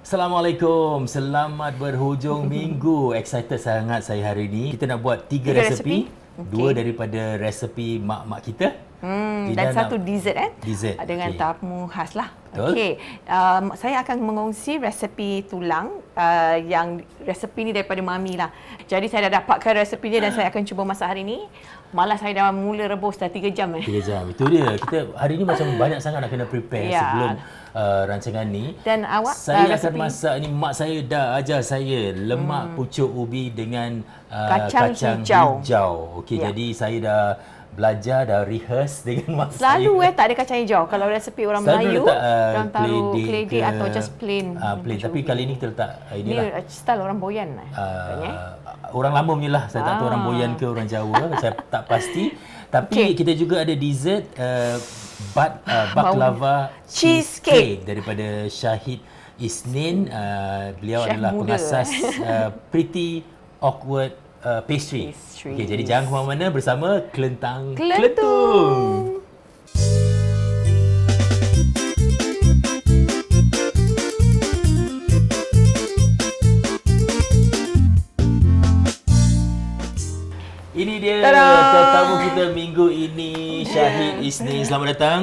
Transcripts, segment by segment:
Assalamualaikum, selamat berhujung minggu. Excited sangat saya hari ini. Kita nak buat 3 resepi. Dua daripada resepi mak-mak kita. Dan satu dessert Dessert. dengan tamu khas lah. Betul. Okey, saya akan mengongsi resepi tulang yang resepi ni daripada mami lah. Jadi saya dah dapatkan resepi dia dan saya akan cuba masak hari ni. Malah saya dah mula rebus dah 3 jam 3 jam. Itu dia. Kita hari ni macam banyak sangat nak kena prepare sebelum rancangan ni. Dan awak saya akan masak ni, mak saya dah ajar saya lemak pucuk ubi dengan kacang hijau. Okey, jadi saya dah belajar, dah rehearse dengan mak Selalu saya. Tak ada kacang hijau. Kalau resepi orang Selalu Melayu, letak, orang taruh keledai atau just plain. Plain. Tapi kali ni kita letak Ni style orang Boyan orang lama punya lah. Saya tak tahu orang Boyan ke orang Jawa. Saya tak pasti. Tapi kita juga ada dessert baklava cheesecake daripada Syahid Isnin. Beliau Chef adalah muda. pengasas Pretty Awkward Pastry. Okey, jadi jangan ke mana-mana bersama Kelentang Kelentung. Ini dia tetamu kita minggu ini, Syahid Isnin. Selamat datang.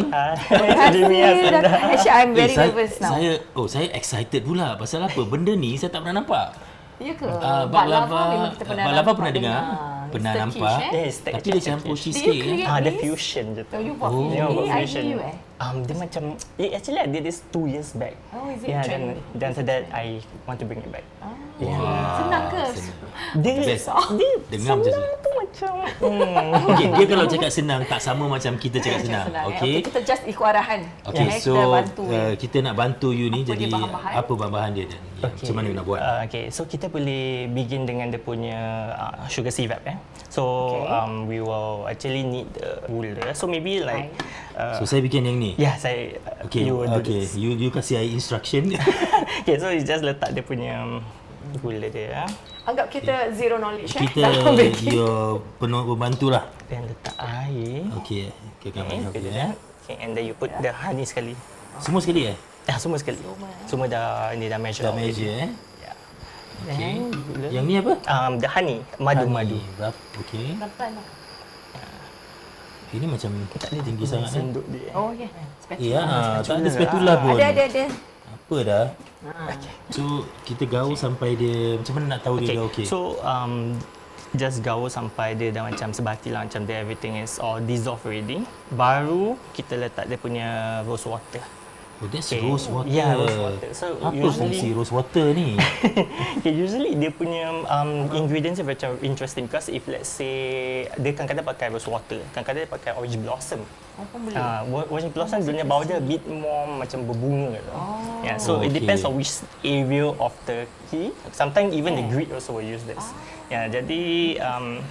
Actually, I'm very nervous now. Saya excited pula. Pasal apa? Benda ni saya tak pernah nampak. Ya ke? Baklava pernah dengar, pernah nampak. Tapi dia campur cheesecake. Ada fusion je tu. You buat fusion. Dia macam, actually I did this 2 years back. Oh, is it? Yeah, then after that I want to bring it back. Senang ke? Dia dengar macam senang tu macam. Okey, dia kalau cakap senang tak sama macam kita cakap senang. Okey. Kita just ikut arahan. Okey, so kita bantu. kita nak bantu you ni. Jadi apa bahan-bahan dia dan macam mana you nak buat? Okay, so kita boleh begin dengan dia punya sugar syrup. So we will actually need the gula. So maybe like So saya bikin yang ni. yeah, saya You kasih saya instruction. okay, so you just letak dia punya gula dia. Anggap kita zero knowledge. Kita you penuh membantu lah. Dan letak air. Okey, Okay, and then you put the honey sekali. Semua sekali Semua sekali. Semua dah measure. Dah measure Yeah. Okey. Yang ni apa? The honey, madu. Berapa? Okey. Berapa? Ini macam tak ada tinggi sangat senduk dia. Oh, ya. Ya, tak ada spatula pun. Ada. Apa dah? So kita gaul sampai dia, macam mana nak tahu dia dah okey? So just gaul sampai dia dah macam sebati lah, macam dia everything is all dissolved already. Baru kita letak dia punya rose water. Oh, that's rose water. Yeah, rose water. So apa fungsi rose water ni? Usually dia punya ingredients dia macam interesting because if let's say dia kadang-kadang pakai rose water, kadang-kadang dia pakai orange blossom. Orange blossom dunia bawah dia a bit more macam berbunga gitu. Yeah, so it depends on which area of Turkey. Sometimes even the Greek also will use this. Ya, jadi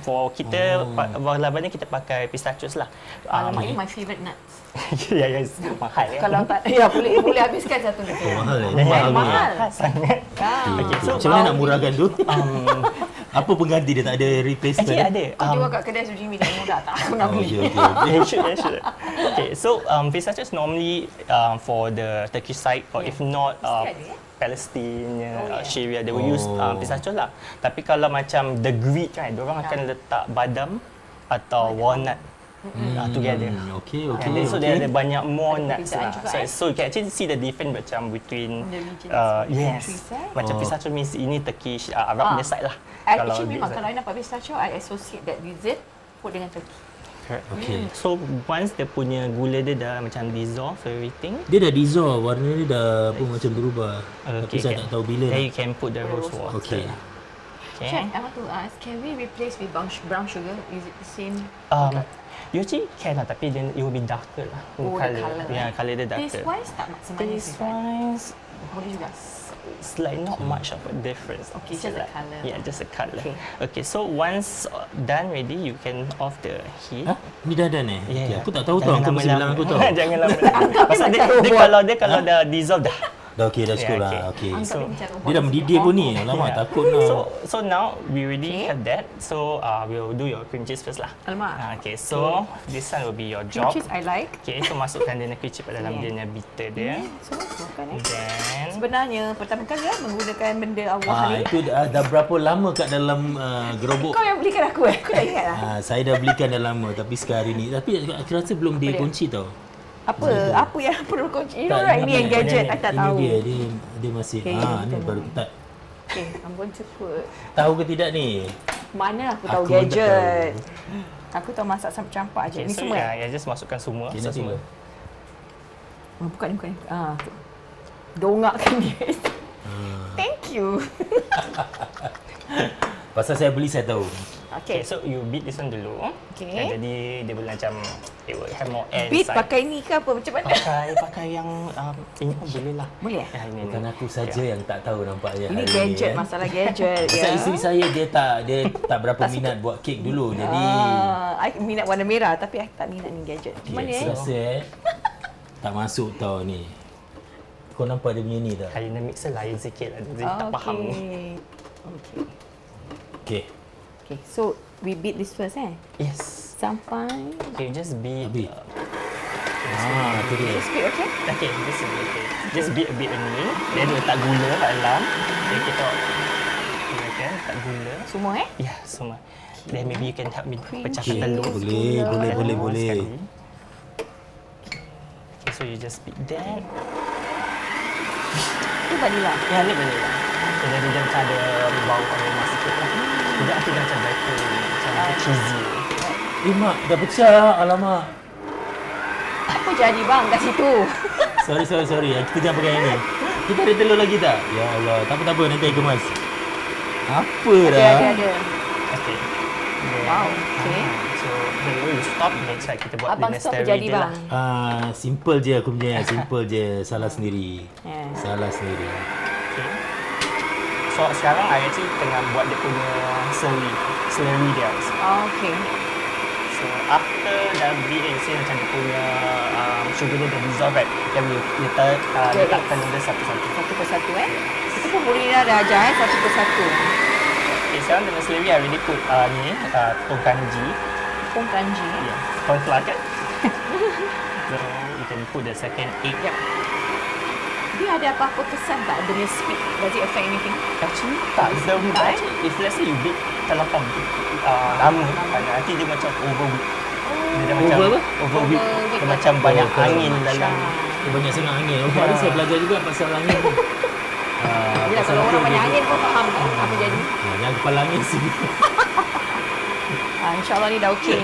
for kita baklava ni kita pakai pistachios lah. Ini my favorite nuts. ya, mahal ya. Kalau tak, boleh habiskan satu ni. Mahal. Sangat. Okay, so macam mana nak murahkan tu? Apa pengganti dia, tak ada replacement? Actually ada. Kau jual kat kedai suji minyak mudah tak? Aku nak beli. You should. Okay, so pistachios normally for the Turkish side or if not Palestine, Syria, they will use pistachios lah. Tapi kalau macam the Greek kan, diorang akan letak badam atau walnut together. Okay. So there ada banyak more nuts lah. So you can actually see the difference macam between macam pistachio means ini Turkish Arab punya side lah. Actually memang kalau I nampak pistachio, I associate that dessert food dengan Turkey. Okay. So once dia punya gula dia dah macam dissolve everything. Dia dah dissolve, warna dia dah pun macam berubah. Tapi saya tak tahu bila. Then you can put the rose water. Okay. Chef, I want to ask, can we replace with brown sugar? Is it the same? You actually can lah, tapi then it will be darker lah. Colour. Yeah, colour dia darker. Taste-wise tak semanis. Taste-wise, boleh juga. it's like not much of a difference. Okay, just a colour. Yeah, just a colour. Okay, so once done ready, you can off the heat. Ni dah done eh? Yeah. Okay, aku tak tahu tau, kau mesti bilang aku tau. Jangan lama-lama. Pasal dia kalau dah dissolve dah. Dah okey, dah cukup lah. okay. Okey. Angkat So, dia macam robot. Dia dah mendidih pun ni. Alamak, Yeah. takut nak. So now we already Okay. have that. So we'll do your cream cheese first lah. Alamak. Okay, so this one will be your Cream job. cheese I like. Okay, so masukkan dia cream cheese kat dalam Okay. dia punya beater dia. So, makan Then Sebenarnya pertama kali menggunakan benda awal ni. Itu dah berapa lama kat dalam gerobok? Kau yang belikan aku Aku tak ingat lah. Saya dah belikan dah lama tapi sekarang ni. Tapi aku rasa belum dikunci tau. Apa yang perlu kunci? You know right, ni yang gadget. I tak tahu. Ini dia masih. Okay, Ni kita baru main. tak. Okay, ampun ceput. Tahu ke tidak ni? Mana aku tahu Aku pun tak gadget. Aku tahu masak sampai campak je. okay, Ni so semua. just masukkan semua. Okay, So, nanti semua. Bukan ni, bukan ni. Dongakkan dia. Thank you. Pasal saya beli saya tahu. Okay, Okay. so you beat this one dulu. Okay. Jadi dia boleh macam it will have more air Beat inside. pakai ni ke apa? Macam mana? pakai yang ini pun boleh lah. Boleh? Ya, ini. Bukan aku saja yang tak tahu nampaknya. Ini hari gadget, ni, masalah gadget. Pasal ya. isteri saya dia tak berapa minat buat kek dulu. Jadi I minat warna merah tapi I tak minat ni gadget. Macam mana saya rasa tak masuk tau ni. Kau nampak dia punya ni tak? Hari ni mixer lain sikit lah. Jadi tak faham. Okay. Okey. Okay, so we beat this first Yes. sampai Okay, just beat. Habis. Tu dia. speed, okay? Okay, just beat. Okay. Just beat a bit only. Then letak gula kat dalam. Okay, kita kan letak gula. Semua Ya, semua. Then maybe you can help me pecahkan Okey, telur. boleh. Sekali. Okay, so you just beat that. tu vanilla. Ya, ni boleh lah. Jadi dia macam ada bau aroma sikit lah. Tidak, aku dah macam better. Macam cheesy. Mak, dah pecah. Alamak. Apa jadi bang kat situ? Sorry. Kita jangan pakai yang ni. Kita ada telur lagi tak? Ya Allah. Tak apa. Nanti saya kemas. Apa dah? Ada. Okay. Then, Wow, okay. So, the way you stop, next right kita buat Abang dia stop stir jadi dia bang. lah. Simple je aku punya. Simple je. Salah sendiri. Yeah. Salah sendiri. Okay. So, sekarang I actually tengah buat dia punya slurry dia. Okay. So, after dah beat you see macam dia punya sugar dia dah dissolve right. Then we letakkan dia satu-satu. Satu persatu Kita pun boleh dah ajar satu persatu. Okay, sekarang dengan slurry I already put tepung kanji. Tepung kanji. Yeah, corn flour kan? So, you can put the second egg. Yep. Dia ada apa-apa kesan tak dengan speed? Does it affect anything? Actually, tak. Actually, if let's say you bake terlampau lama, nanti dia macam overwheat. Dia dah macam overwheat. Dia Overwheat. macam banyak Oh, angin dalam. Dia banyak sangat angin. Okay, hari saya belajar juga pasal angin. Yelah, kalau orang banyak angin pun faham kan apa jadi. Yang kepala angin sini. InsyaAllah ni dah okey.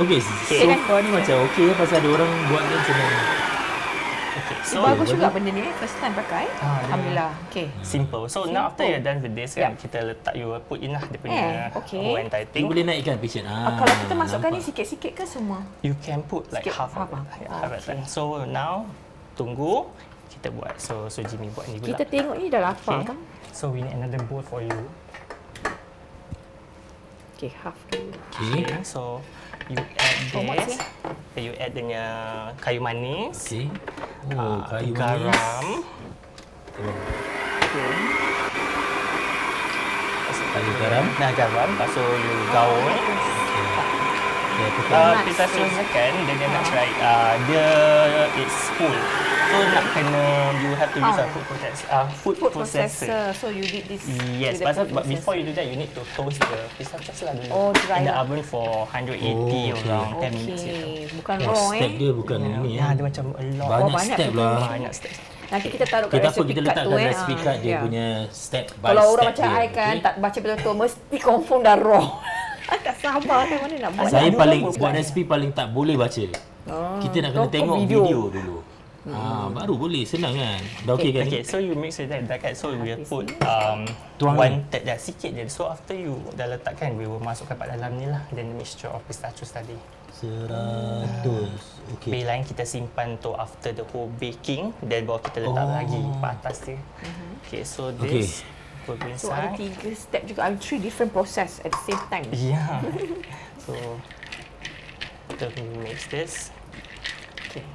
Okey, so kan? far ni macam okey pasal ada orang buat ni senang. Okay, So, so bagus juga benda ni. First time pakai. Alhamdulillah. Okay. simple. So now after you're done with this, kan, kita letak you put in lah dia punya okay. whole entire Dia thing. boleh naikkan patient. Kalau kita masukkan ni nampak. sikit-sikit ke semua? You can put like Sikit, half of half, it. half. Half of it. So now tunggu kita buat. So Jimmy buat ni pula. Kita tengok ni dah lapar kan? So we need another bowl for you. Okay, half dulu. Okey. Okay, so you add Tomat this. Then you add dengan kayu manis. Okey. Oh, kayu manis. garam. Kayu garam. Nah, garam. Lepas tu you gaul. Okay, aku Nuts. Pistachio kan, dia nuts right. Dia it's full. So nak kena you have to use a food processor. So you did this. Yes, with the but food before you processor. do that, you need to toast the pistachios lah dulu. Oh, dry in the lah. oven for 180 Oh, okay. around 10 minutes. Gitu. Okay, bukan Oh, raw step dia bukan ni Ya, ya. dia macam a lot. Banyak banyak step betul. lah. Banyak steps. Nanti kita taruh kat Kita apa recipe kita card letakkan tu recipe card dia ya. punya step by Kalau step orang macam dia. I kan okey? tak baca betul-betul mesti confirm dah raw. I tak sabar kan mana nak buat. Saya Ada paling orang buat resipi paling tak boleh baca. Kita nak kena Tengok tengok video. video dulu. Baru boleh, senang kan. Dah okey kan? Okay, so you mix with that, kan? So we will put Tuang one third dah sikit je. So after you dah letakkan, we will masukkan kat dalam ni lah. Then the mixture of pistachios tadi. 100. Okey. Bill lain kita simpan tu after the whole baking, then baru kita letak lagi kat atas dia. Okay, so this will be So ada inside. 3 step juga, ada 3 different process at the same time. Yeah. So kita mix this. Okay.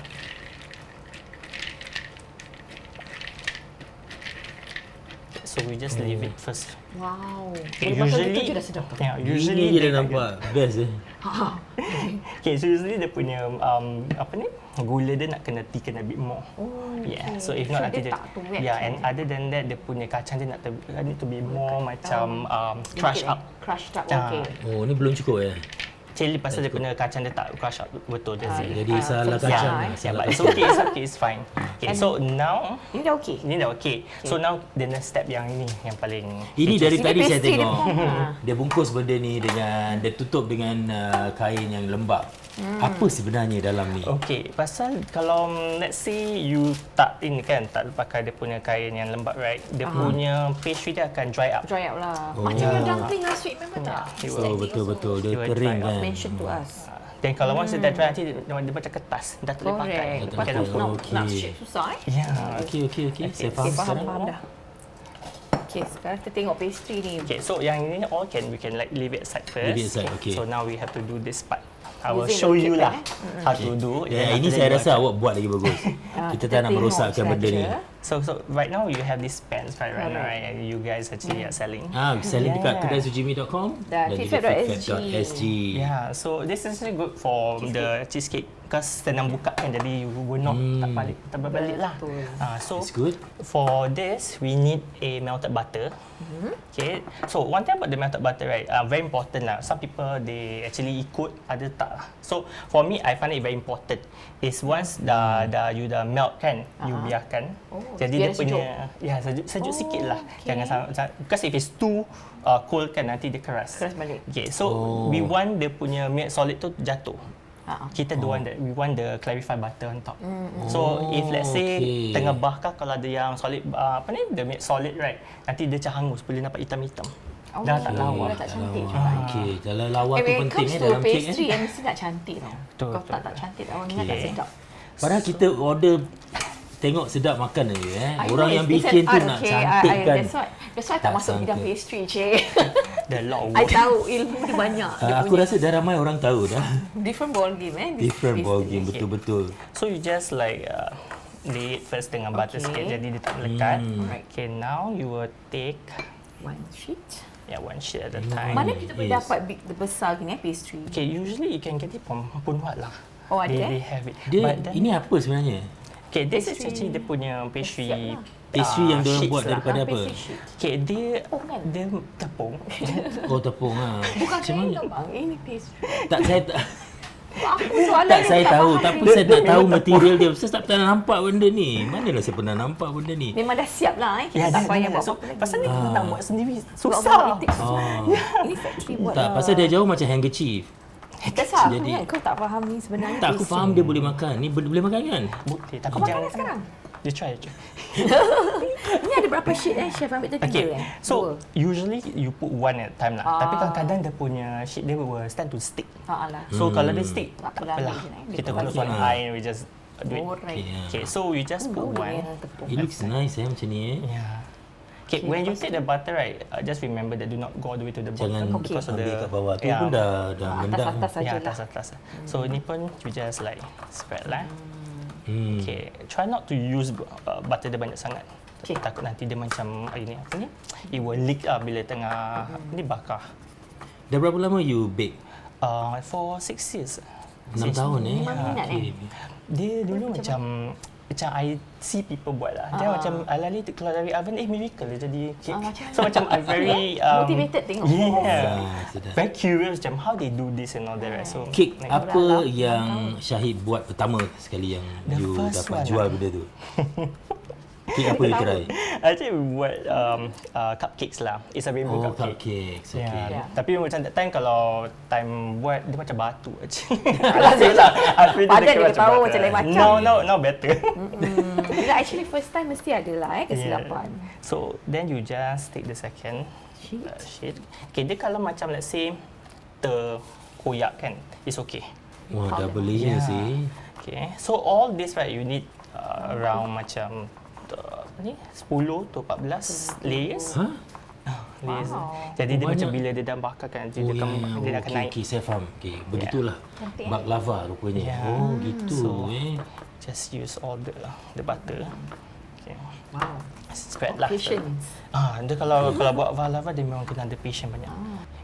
we just leave it first. Wow. Okay, Boleh makan usually gitu je dah sedap. Yeah, Ini usually je dah dia nampak best Okay, so usually dia punya apa ni? Gula dia nak kena thicken a bit more. Oh, Yeah, okay. so if not So nanti dia dia, tak too wet, yeah, kan? and other than that dia punya kacang dia need to be more macam crush up. Crushed up, Ah. okay. Oh, ni belum cukup Actually pasal dia punya kacang dia tak crush up betul dia sih. Jadi salah so kacang. yeah, Yeah, but it's okay, it's fine. Okay, so now Ini dah okay. ini dah okay. So now the next step yang ini yang paling Ini dari Ini tadi saya pastry dia tengok. pun. Dia bungkus benda ni dengan dia tutup dengan kain yang lembap. Apa sebenarnya dalam ni? Okay, pasal kalau let's say you tak ini kan, tak pakai dia punya kain yang lembap, right? Dia punya pastry dia akan dry up. Dry up lah. Oh. Macam yang dumpling lah, sweet member tak? It will- Oh, betul-betul. Dia It will kering dry kan. Mention to us. Dan kalau once dia dah dry nanti dia macam kertas, dah tak boleh pakai. Correct. Lepas tu Betul. nak Okay. nak shape susah Yeah. Okey. Saya faham Okay, faham sekarang. dah. Okay, sekarang kita tengok pastry ni. Okay, so yang ini all we can like leave it aside first. Leave it aside, okay. So now we have to do this part. I will Using show the you cake lah pan, how to do. Ya, Then ini after saya that rasa awak buat lagi bagus. Kita tak nak tengok merosakkan benda ni. saja. So right now you have this pants right now, Correct. right? And you guys actually are selling. Selling dekat Yeah. kedaisujimi.com Dan juga fitfat.sg. fitfat.sg. Yeah, so this is actually good for the cheesecake because senang buka kan, jadi you will not tak balik lah. Betul. So It's good. for this we need a melted butter. Okay, so one thing about the melted butter, right? Very important lah. Some people they actually ikut, other tak. So for me, I find it very important. Is once you dah melt kan, you biarkan. Oh, Jadi biar dia punya sejuk sikit lah. okay. Jangan because if it's too cold kan nanti dia keras. Keras balik. Okay, so we want dia punya milk solid tu jatuh. Kita don't want that. We want the clarified butter on top. So if let's say okay. tengah bakar kalau ada yang solid the milk solid, right? Nanti dia macam hangus, boleh nampak hitam-hitam. Dah tak lawa. Dah tak cantik juga. Okey, kalau lawa tu When it penting comes to dalam kek pastry, yang mesti nak cantik tau. Betul, Kalau betul. tak cantik, orang ingat tak sedap. Padahal kita order tengok sedap makan aja I Orang know yang it's bikin an tu art, nak okay. cantikkan. That's why tak Tak masuk bidang sangka. pastry, cik. The lot of I work. tahu ilmu dia banyak. Dia Aku punya rasa dah ramai orang tahu dah. different ball game Different ball pastry. game, betul-betul. So you just like lay it first dengan butter Okay. sikit, jadi dia tak melekat. Alright. Okay, now you will take One sheet. one sheet at a time. Mana kita boleh Yes. dapat big besar gini pastry? Okay, usually you can get it from Pun Wat lah. Oh, ada, They have it. Dia But then, ini apa sebenarnya? okay, this is pastry. actually dia punya pastry. Siap lah. Pastry yang diorang sheets buat lah. daripada apa? Pastry sheet. Okay, dia Tepung kan? dia tepung. Oh, tepung ah. Bukan Macam kain mana? tau bang. Ini pastry. Tak saya tak Apa soalan tak yang saya tak tahu faham tapi ni? saya tak tahu material dia. Saya tak pernah nampak benda ni. Manalah saya pernah nampak benda ni. Memang dah siap lah. Kita Ya, tak dia- payah buat so, apa-apa lagi. pasal ni kita nak buat sendiri Buat susah. politik susah. Oh. Ini factory buat Tak, lah. pasal dia jauh macam handkerchief. That's how aku Jadi- ingat kau tak faham ni sebenarnya. Tak, aku pastry. faham dia boleh makan. Ni boleh makan kan? Boleh, tapi Kau makan jangan dah sekarang? Dia try. Ni ada berapa sheet chef ambil tu Okay, tiga so usually you put one at a time lah. Tapi Ah. kadang-kadang dia punya sheet dia will stand to stick. Alah. So kalau dia stick, Tak tak apalah, apalah. ambil je, eh. Kita Dia close bagi. one eye and we just do it. Alright. Okay, so you just put Bau one. dia tepung. It looks nice macam ni Yeah. Okay, when you take the butter, right, just remember that do not go all the way to the Jangan bottom Okay. because of ambil the kat bawah tu yeah. pun dah mendak. Atas-atas saja Ya, lah. atas. So ni pun you just like spread lah. Hmm. Okay, try not to use butter dia banyak sangat. Okay. Takut nanti dia macam ini apa ni? It will leak bila tengah ni bakar. Dah berapa lama you bake? For 6 years. 6 tahun Memang minat, Okay. Dia dulu macam I see people buat lah. Dia macam alali keluar dari oven, miracle dia jadi cake. macam So macam I very Motivated tengok. Yeah. sedap. Very curious macam how they do this and all that, right? So Kek like, apa yang Syahid buat pertama sekali yang The you first dapat one jual benda tu? Kek apa you try? actually we buat cupcakes lah. It's a rainbow Oh, cupcake. cupcakes. Okay. Yeah. Tapi macam that time kalau time buat dia macam batu actually. Alhamdulillah. Padan dia tahu macam lain macam. No better. Bila actually first time mesti ada lah kesilapan. So then you just take the second Sheet. sheet. Okay, dia kalau macam let's say terkoyak kan, it's okay. Wah, double layer Yeah. sih. Okay, so all this right you need around macam apa ni 10 to 14 layers. Ha? Layers. Wow. Jadi dia Oh, macam banyak. bila dia dah bakar kan nanti Oh, dia ya, akan dia akan okay, naik. okay, saya faham. Okay, begitulah. Cantik, Baklava rupanya. Yeah. Oh, gitu So- eh. Just use all the butter. Okay. Wow. spread lah. Patience. Dia kalau buat valve lava dia memang kena ada patience banyak.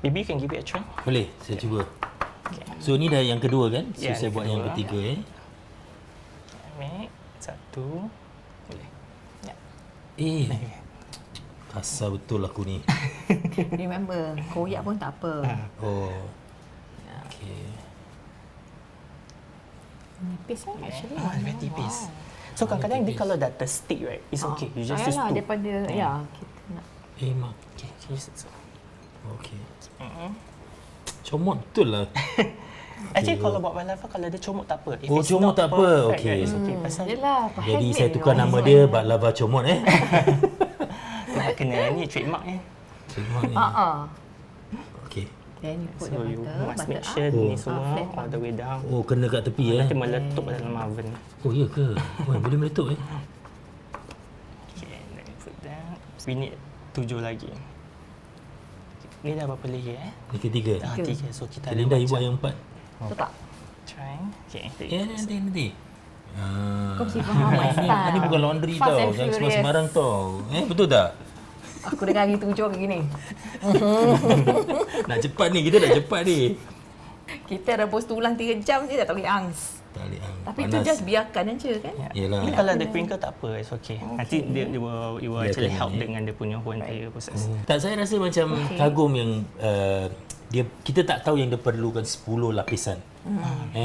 Maybe you can give it a try. Boleh, saya cuba. Okay. So ni dah yang kedua kan? So Ya, saya yang buat yang kedua. ketiga Ambil satu. Boleh. Kasar betul aku ni. Remember, koyak pun tak apa. Oh. Okay. Nipis kan actually. Very tipis. So kadang-kadang dia kalau dah terstick, right, it's okay. You just use two. daripada ya kita nak. Mak. Okay, use it. Okay. Comot betul lah. Actually kalau buat lava kalau dia comot tak apa. If Oh, it's comot not tak apa. perfect, Okay. right, it's okay. Pasal Yelah, Jadi saya tukar nama dia Bak Lava Comot nak kena ni trademark Trademark ni. Okay. Then you put So the you butter, must make butter sure up. ni semua flat all the way down. Oh, kena kat tepi Nanti meletup dalam oven. Oh, ya ke? Oh, boleh meletup Okay, let me put that. We need 7 lagi. Ni dah berapa layer Ni ketiga. 3. So kita ada Linda, you buat macam yang 4. Betul tak? try. Okay. Nanti. Kau mesti faham my style. Ini bukan laundry Fast tau. and Jangan furious. sembarang tau. Betul tak? Aku dengar hari 7 ke gini. Nak cepat ni. Kita nak cepat ni. Kita rebus tulang 3 jam je dah tak boleh angs. Tak boleh. Tapi tu just biarkan je kan. Yelah. Ni kalau ada crinkle tak apa, it's okay. Nanti dia will actually Biarkan help ni. dengan dia punya whole entire process. Tak, saya rasa macam kagum yang kita tak tahu yang dia perlukan 10 lapisan.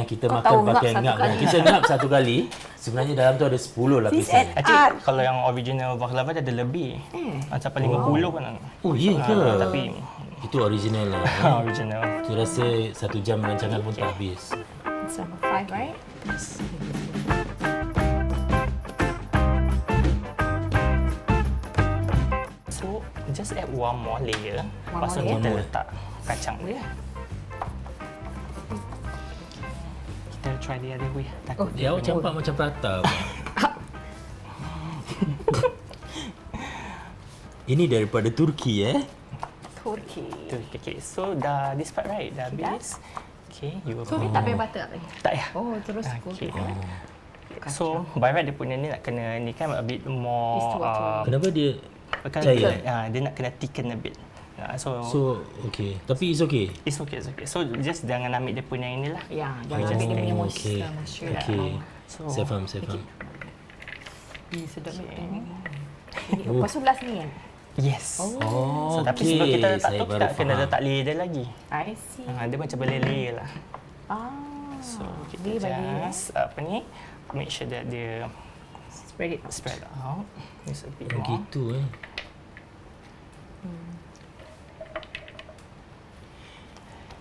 Kita Kau makan tahu pakai ngap satu ngap. kali. Kita ngap satu kali. Sebenarnya dalam tu ada 10 lapisan. Actually, kalau yang original baklava dia ada lebih. Sampai 50 pun ada. Oh, iya ke? Tapi Itu original lah. original. Tu rasa 1 jam rancangan pun tak habis. It's number 5, right? So, just add one more layer. One Lepas tu more kita layer. letak kacang dia. Kita try the other way. Takut Dia awak campak macam prata. Ini daripada Turki Turki. Okay, so dah this part right? Dah habis. Okay, you So ni tak payah butter tak lagi? tak ya. Oh, terus Okay. kurang. So, by right dia punya ni nak kena ni kan a bit more Is to what to- Kenapa dia kan cair? dia nak kena thicken a bit. So, So, okay. Tapi it's okay. it's okay, it's okay. So, just jangan ambil dia punya inilah. Ya, jangan ambil dia punya okay. moisture. Okay. So, Saya faham. Sedap betul ni. Lepas tu last ni kan? yes. Oh, So, tapi okay. sebelum kita letak Saya tu, baru kita kena faham. letak layer dia lagi. I see. Dia macam berlayer lah. So, kita Dia bagi just apa ni, make sure that dia spread it. spread out. Just a bit Oh, more. gitu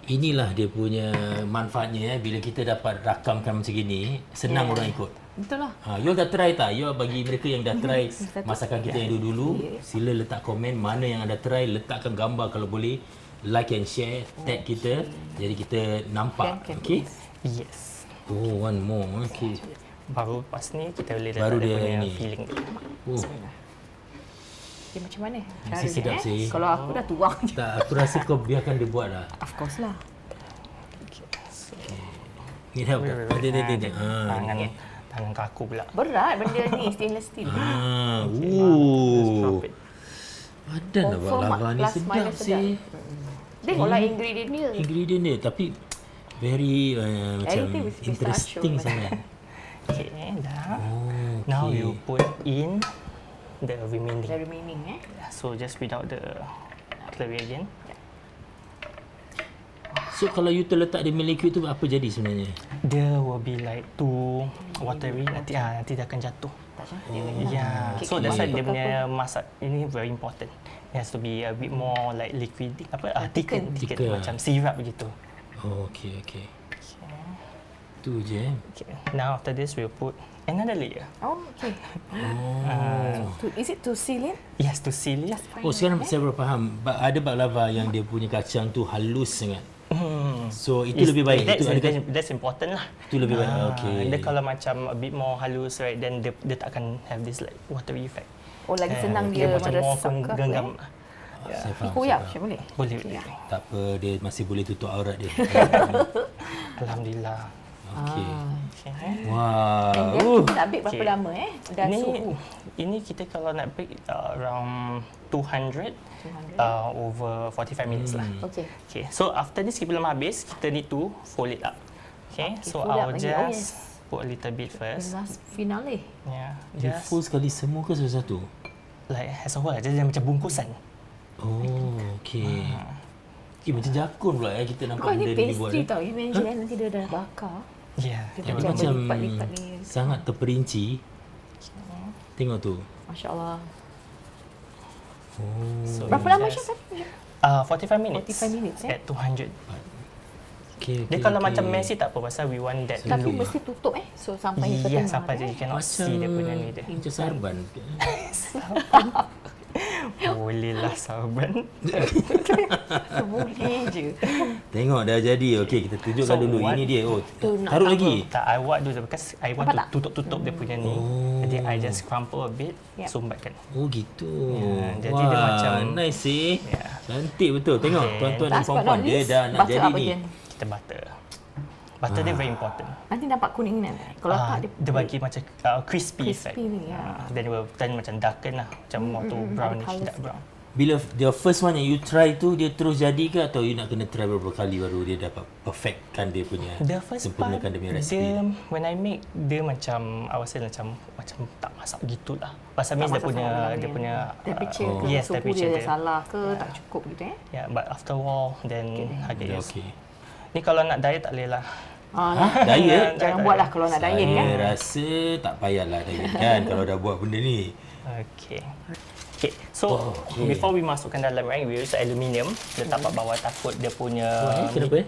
Inilah dia punya manfaatnya bila kita dapat rakamkan macam gini, senang orang ikut. Betul lah. You dah try tak? You bagi mereka yang dah try masakan kita yang dulu, sila letak komen mana yang anda try, letakkan gambar kalau boleh, like and share, tag kita, jadi kita nampak. Can Okay? Yes. Oh, one more. Okay. Baru lepas ni kita boleh letak Baru dia dia punya ni. filling dia. Oh, Dia macam mana? Mesti sedap sih. Kalau aku dah tuang je. tak, aku rasa kau biarkan dia buat lah. Of course lah. Need help tak? Ada. Tangan kaku pula. Berat benda ni, stainless steel. Drop it. Badan lah buat Confirm lava ni plus sedap minus sih. Tengoklah ingredient dia. Ingredient dia tapi very macam Everything with pistachio interesting macam. sangat. Okay, dah. Oh, Now okay. you put in the remaining. The remaining So just without the slurry again. So kalau you terletak di liquid tu apa jadi sebenarnya? There will be like too watery. Nanti dia akan jatuh. Tak cantik. Yeah. So that's why dia Apa-apa. punya masak ini very important. It has to be a bit more like liquid. Thicken. Thicken. Macam syrup begitu. Oh, okay. Tu je. Okay. Now after this we'll put another layer. Oh, okay. Is it to seal it? Yes, to seal it. Oh, sekarang saya baru faham. Ada baklava yang dia punya kacang tu halus sangat. So itu lebih baik. That's important lah. Itu lebih baik. Okay. Dia kalau macam a bit more halus, right, then dia tak akan have this like watery effect. Oh, lagi senang dia macam more meresap ke apa, genggam. Saya faham. Koyak saya macam boleh? Boleh. faham. Tak apa, dia masih boleh tutup aurat dia. Alhamdulillah. Okey. Okay. Wah. And then kita nak bake berapa Okay. lama Dan Ini, suhu? ini kita kalau nak bake around 200 over 45 minutes lah. Okey. Okay, so after this sebelum habis, kita need to fold it up. Okay, so fold up I'll lagi. just Oh, yes. put a little bit first. Last finale. Yeah, Dia just full sekali semua ke satu-satu? like as a whole, jadi macam bungkusan. Oh, okey. Macam jakun pula kita nampak Kau ni benda ni buat. pastry tau. Imagine nanti dia dah bakar. Yeah, Dia Dia macam berlipat-lipat ni. sangat terperinci. Tengok tu. Masya Allah. Oh. So Berapa you lama just- Syah tadi? 45 minutes. 45 minutes, At 200. Okay, Dia kalau macam messy tak apa pasal we want that Tapi look. mesti tutup so sampai ke Yeah, tengah. sampai je you cannot see dia punya ni dia. Macam sarban. Boleh lah sahabat. Boleh je. Tengok dah jadi. Okey, kita tunjukkan So, dulu. what- Ini dia. Oh, Tu nak taruh cover. lagi. Tak, I want dulu because I want Nampak to tutup-tutup dia punya ni. Jadi I just crumple a bit, Yep. sumbatkan. Oh, gitu. Ya, jadi Wah, dia macam- nice sih. Ya. Cantik betul. Tengok Okay. tuan-tuan dan Last but puan-puan, not dia least, dah nak butter jadi apa, ni. Jen? Kita butter. Butter dia very important. Nanti nampak kuningan. Kalau tak Dia bagi macam crispy effect. Crispy ni, ya. Dan macam darken lah. Macam more to brownish, colours. dark brown. Bila the first one yang you try tu, dia terus jadi ke atau you nak kena try beberapa kali baru dia dapat perfectkan dia punya, The first part, sempurnakan dia punya resipi? dia, when I make, dia macam, I would say macam tak masak gitu lah. Pasal means dia punya, temperature ke yes, suhu temperature dia salah ke tak cukup gitu Yeah, but after a while, then I Dia guess. okey. Ni kalau nak diet tak boleh lah. Diet? Jangan buatlah kalau nak diet kan. Saya rasa tak payahlah diet kan kalau dah buat benda ni. Okay. Okay, so before we masukkan dalam, right, we use aluminium. Letak kat bawah takut dia punya... Kenapa?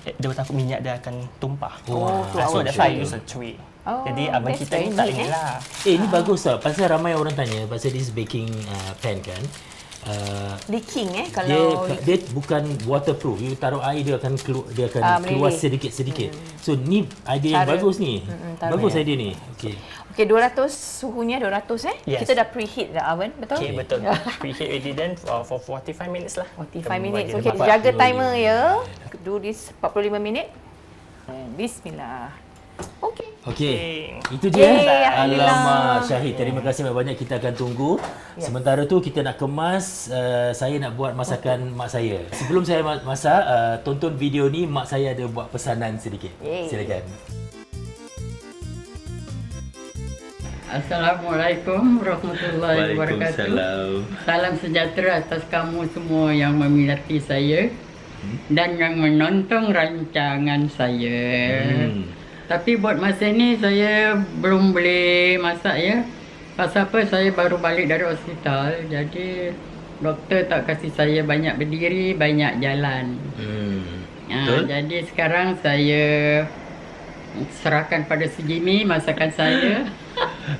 Dia takut minyak dia akan tumpah. Oh, So awak that's why I sure. use a tray. Oh, Jadi abang that's kita ni very tak neat, ni lah. Ini bagus tau. Pasal ramai orang tanya pasal this baking pan kan. Leaking Dia kalau dia bukan waterproof. You taruh air dia akan keluar meleleh. sedikit-sedikit. So ni idea yang Taruh. bagus ni. taruh. Bagus idea ni. Okey. Okey 200 suhunya 200 Yes. Kita dah preheat dah oven, betul? Okay, betul. Preheat already then for 45 minutes lah. 45 minutes. Kita Okey, buat. jaga timer ya. Do this 45 minit. Bismillah. Okey. Okey. Okay. Itu dia. Yeay, Alhamdulillah. Alamak Syahid, terima kasih banyak-banyak. Kita akan tunggu. Sementara tu kita nak kemas, saya nak buat masakan mak saya. Sebelum saya masak, tonton video ni, mak saya ada buat pesanan sedikit. Yeay. Silakan. Assalamualaikum warahmatullahi wabarakatuh. Salam sejahtera atas kamu semua yang meminati saya dan yang menonton rancangan saya. Tapi buat masa ni saya belum boleh masak ya. Pasal apa, saya baru balik dari hospital. Jadi doktor tak kasih saya banyak berdiri, banyak jalan. Betul? Jadi sekarang saya serahkan pada si Jimmy masakan saya.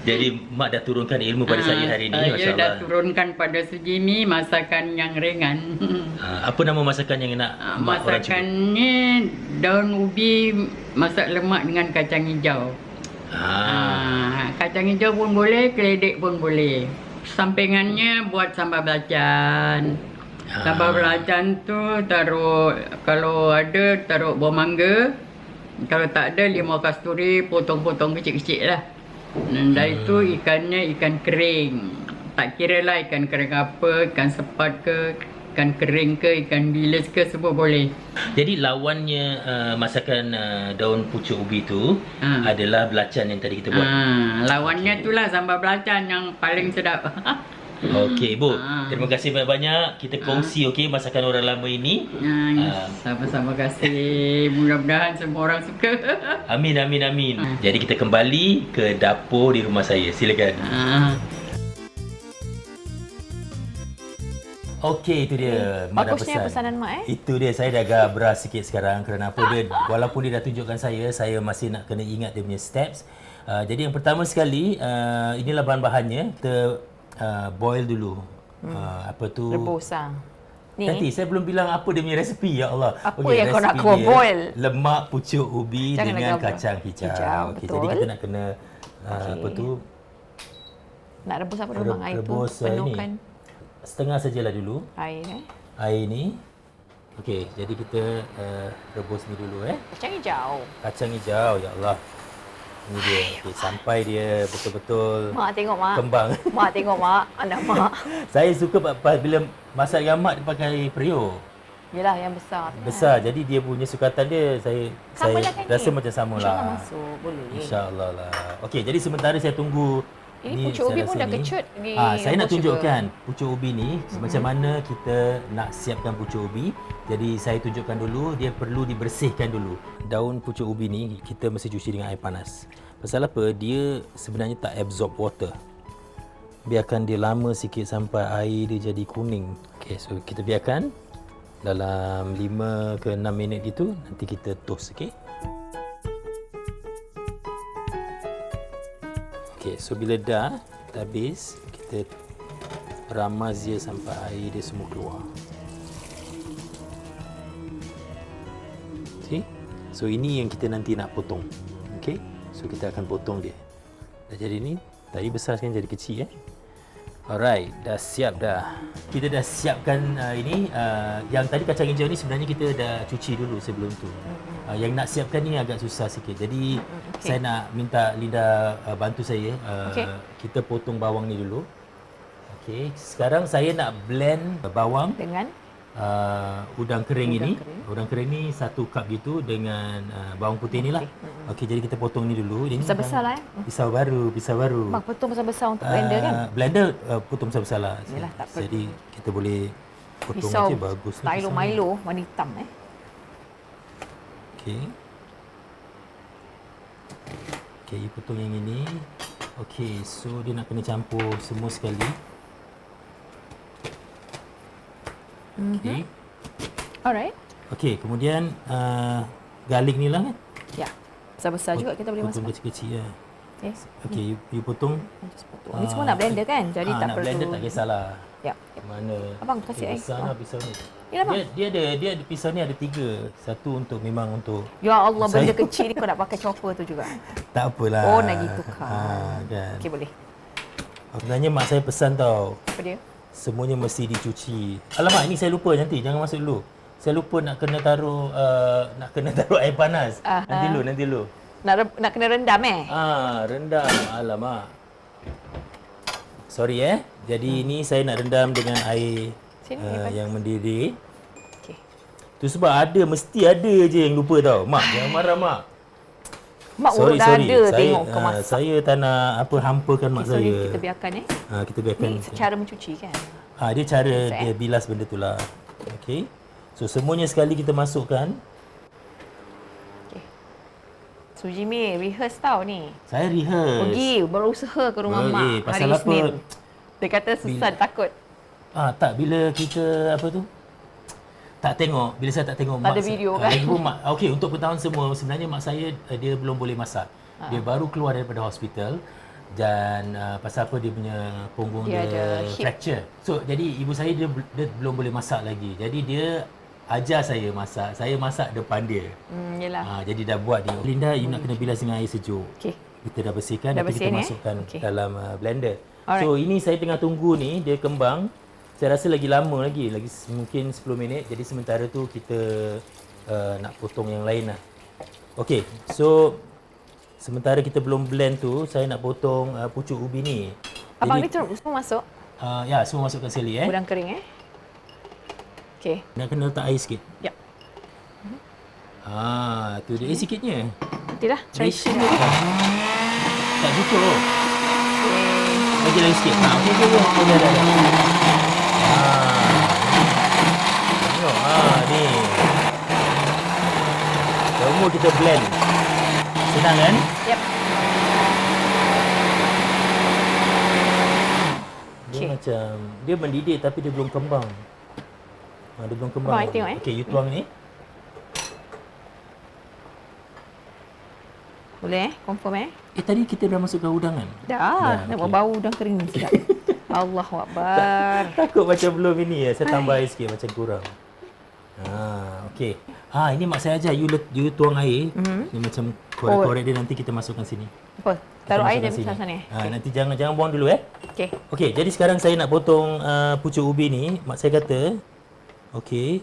Jadi mak dah turunkan ilmu pada saya hari ini, Saya masya-Allah. dah turunkan pada si Jimmy masakan yang ringan. Apa nama masakan yang nak mak orang cuba? Masakan ni daun ubi masak lemak dengan kacang hijau. Kacang hijau pun boleh, keledek pun boleh. Sampingannya buat sambal belacan. Sambal belacan tu taruh, kalau ada taruh buah mangga. Kalau tak ada limau kasturi potong-potong kecil-kecil lah. Dan dari itu ikannya ikan kering. Tak kira lah ikan kering apa, ikan sepat ke, ikan kering ke, ikan bilis ke, semua boleh. Jadi lawannya masakan daun pucuk ubi tu adalah belacan yang tadi kita buat. Lawannya itulah sambal belacan yang paling sedap. Okey, Bu. Terima kasih banyak-banyak. Kita kongsi okey masakan orang lama ini. Sama-sama kasih. Mudah-mudahan semua orang suka. Amin, amin, amin. Jadi kita kembali ke dapur di rumah saya. Silakan. Okey, itu dia. Mak dah Bagusnya pesan. pesanan mak Itu dia, saya dah gabra sikit sekarang. Kerana apa dia, walaupun dia dah tunjukkan saya masih nak kena ingat dia punya steps. Jadi yang pertama sekali, inilah bahan-bahannya. Kita boil dulu. Apa tu? Rebus ni. Nanti saya belum bilang apa dia punya resipi, ya Allah. Apa Okey, yang kau nak resipi kau dia, boil? Lemak pucuk ubi Jangan dengan nak kacang hijau. Okey, betul. jadi kita nak kena apa tu? Nak rebus apa dulu bang? Air tu Rebus, penuhkan setengah sajalah dulu air air ni. Okey, jadi kita rebus ni dulu Kacang hijau. Kacang hijau, ya Allah. Ini dia. Okey, sampai dia betul-betul Mak tengok mak. kembang. Mak tengok mak. Anak mak. Saya suka bila masak dengan mak dia pakai periuk. Yelah yang besar. Besar. Jadi dia punya sukatan dia saya Sama lah kan rasa ni? macam sama InsyaAllah lah. masuk. Boleh. InsyaAllah lah. Okey, jadi sementara saya tunggu Ini pucuk saya ubi rasa pun dah ni. kecut di Saya nak rebus tunjukkan pucuk ubi ni macam mana kita nak siapkan pucuk ubi. Jadi saya tunjukkan dulu, dia perlu dibersihkan dulu. Daun pucuk ubi ni kita mesti cuci dengan air panas. Pasal apa? Dia sebenarnya tak absorb water. Biarkan dia lama sikit sampai air dia jadi kuning. Okey, so kita biarkan dalam 5 ke 6 minit gitu, nanti kita toast, okey? Okey, so bila dah habis, kita ramas dia sampai air dia semua keluar. See? So ini yang kita nanti nak potong. Okey? So kita akan potong dia. Dah jadi ni, tadi besar sekarang jadi kecil Alright, dah siap dah. Kita dah siapkan ini. Yang tadi kacang hijau ni sebenarnya kita dah cuci dulu sebelum tu. Yang nak siapkan ni agak susah sikit. Jadi saya nak minta Linda bantu saya. Kita potong bawang ni dulu. Okey, sekarang saya nak blend bawang dengan udang kering ini. Udang kering ni 1 cup gitu dengan bawang putih ni lah. Okey, jadi kita potong ni dulu. Ini besar-besar lah Pisau baru. Mak potong besar-besar untuk blender kan? Blender potong besar-besar lah. Yalah, tak perlu. Jadi kita boleh potong Pisau aja bagus ni. Milo Milo warna hitam Okey. Okey, you potong yang ini. Okey, so dia nak kena campur semua sekali. Okey. Alright. Okey, kemudian garlic ni lah kan? Ya. Besar-besar juga kita boleh Potong masukkan. kecil-kecil lah. Okay. Okey, you potong. Just potong. Ni semua nak blender kan? Jadi tak nak perlu. blender tak kisahlah. Ya. Mana? Abang, kasih air. Besar lah pisau ni. Yalah, bang. Dia ada pisau ni ada 3. Satu untuk memang untuk Ya Allah, benda Saya- kecil ni kau nak pakai chopper tu juga. tak apalah. Oh, nak gitu kan. Kan. Okey, boleh. Sebenarnya mak saya pesan tau, Apa dia? semuanya mesti dicuci. Alamak, ini saya lupa nanti, jangan masuk dulu. Saya lupa nak kena taruh air panas. Nanti dulu. Nak kena rendam Rendam. Alamak. Sorry Jadi ini saya nak rendam dengan air Sini, yang mendidih. Okey. Tu sebab mesti ada je yang lupa tau. Mak, jangan marah mak. Mak urut dah ada tengok kau masak. Saya tak nak hampakan mak So, saya. kita biarkan Kita biarkan. Ni cara mencuci kan? Dia cara dia bilas benda tu lah. Okey. So semuanya sekali kita masukkan. Okey. So Jimmy, rehearse tau ni. Saya rehearse. Pergi berusaha ke rumah mak pasal hari apa? Isnin. Dia kata susah, takut. Tak, bila kita tak tengok, bila saya tak tengok Tak ada video kan? lagi pun mak, okey, untuk pengetahuan semua, sebenarnya mak saya dia belum boleh masak. Dia baru keluar daripada hospital dan pasal apa dia punya punggung Dia dia, ada hip. fracture. So jadi ibu saya dia belum boleh masak lagi. Jadi dia ajar saya masak. Saya masak depan dia. Yelah. Jadi dah buat ni. Linda, you nak kena bilas dengan air sejuk. Okey. Kita dah bersihkan, Dah nanti kita bersih ni, masukkan Okey. dalam blender. Alright. So ini saya tengah tunggu ni, dia kembang. Saya rasa lagi lama lagi mungkin 10 minit. Jadi sementara tu kita nak potong yang lain lah. Okey, so sementara kita belum blend tu, saya nak potong pucuk ubi ni. Abang Jadi, ni terus semua masuk? ya, semua masukkan sekali Udang kering Okey. Nak kena letak air sikit. Ya. Tu dia. Sikitnya. Nanti dah. Tradition. Tak cukup. Okey. Lagi lagi sikit. Okey. Dah. Tengok. Ni. Semua kita blend. Senang kan? Yep. Dia macam, dia mendidih tapi dia belum kembang. Dia belum kembang. Abang, I tengok Okey, you tuang ni. Boleh confirm Tadi kita dah masukkan udang kan? Dah. Nampak okey. bau udang kering ni sedap. Allahu Akbar. Takut macam belum ini ya. Saya tambah air sikit macam kurang. Okey. Ini mak saya ajar you tuang air. Ni macam korek-korek dia, nanti kita masukkan sini. Apa? Kita Taruh air masukkan dalam sana. Nanti jangan buang dulu Okey. Okey, jadi sekarang saya nak potong pucuk ubi ni. Mak saya kata, okey,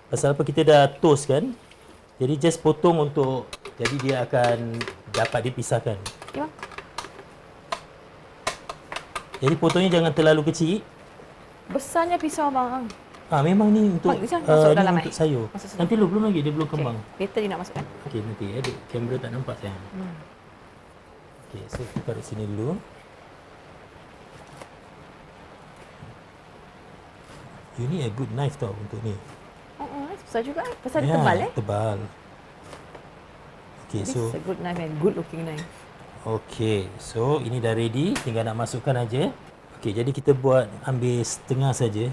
Pasal apa, kita dah toast kan. Jadi just potong untuk, jadi dia akan dapat dipisahkan. Okay, bang. Jadi potongnya jangan terlalu kecil. Besarnya pisau bang. Memang ni untuk Bang, Izan, masuk ni dalam, untuk sayur. Masuk dalam. Nanti belum lagi, dia belum kembang. Later dia nak masukkan. Okey, nanti kamera tak nampak sayang. Okey, so kita taruh sini dulu. You need a good knife tau untuk ni. Susah juga. Pasal dia tebal Tebal. Okey, This so is a good knife and good looking knife. okey, so ini dah ready, tinggal nak masukkan aja. Okey, jadi kita ambil setengah saja.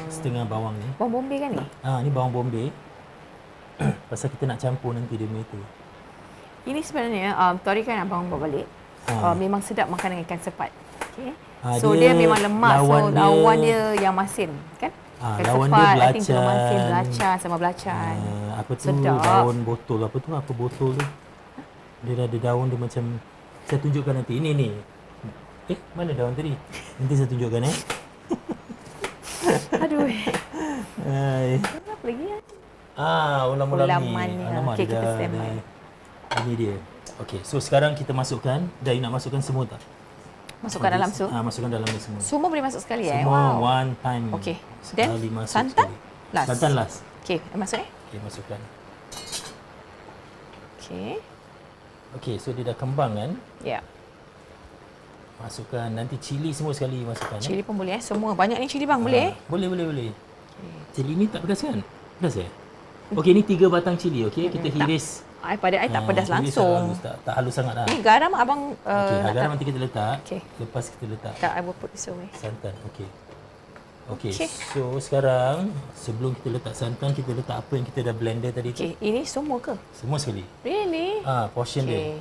Setengah bawang ni. Bawang bombay kan ni? Ni bawang bombay. Pasal kita nak campur nanti dia punya tu. Ini sebenarnya Tori kan abang bawa balik. Memang sedap makan dengan ikan sepat. Okay. So dia memang lemak, lawan dia yang masin kan? Lawan sepat, dia I think cuma masin, belacan sama belacan. Apa tu, sedap. daun botol, apa botol tu? Dia ada daun dia macam, saya tunjukkan nanti. Ini ni. Mana daun tadi? Nanti saya tunjukkan Aduh. Hai. Apa lagi ya? Ulam-ulam ni. Ulamannya. Alamak, Okey, dia kita dah, standby. ini dia. Okey, so sekarang kita masukkan. Dah nak masukkan semua tak? Masukkan dalam su. Masukkan dalam ni semua. Semua boleh masuk sekali Semua Wow. one time. Okey. Then Sekali masuk santan sekali. last. Santan last. Okey, masuk Okey, masukkan. Okey. Okey, so dia dah kembang kan? Ya. Masukkan nanti cili semua sekali masukkan. Cili pun boleh Semua. Banyak ni cili bang, boleh? Boleh. Cili ni tak pedas kan? Pedas Okey, ni 3 batang cili, okey? Kita hiris. Pada I tak pedas hiris langsung. tak halus sangat lah. Ini garam abang Okey, nak garam nanti kita letak. Okey. Lepas kita letak tak, I will put this away. santan, okey. Okey, Okey. so sekarang sebelum kita letak santan, kita letak apa yang kita dah blender tadi tu. Okey, ini semua ke? Semua sekali. Really? Portion dia. Okey.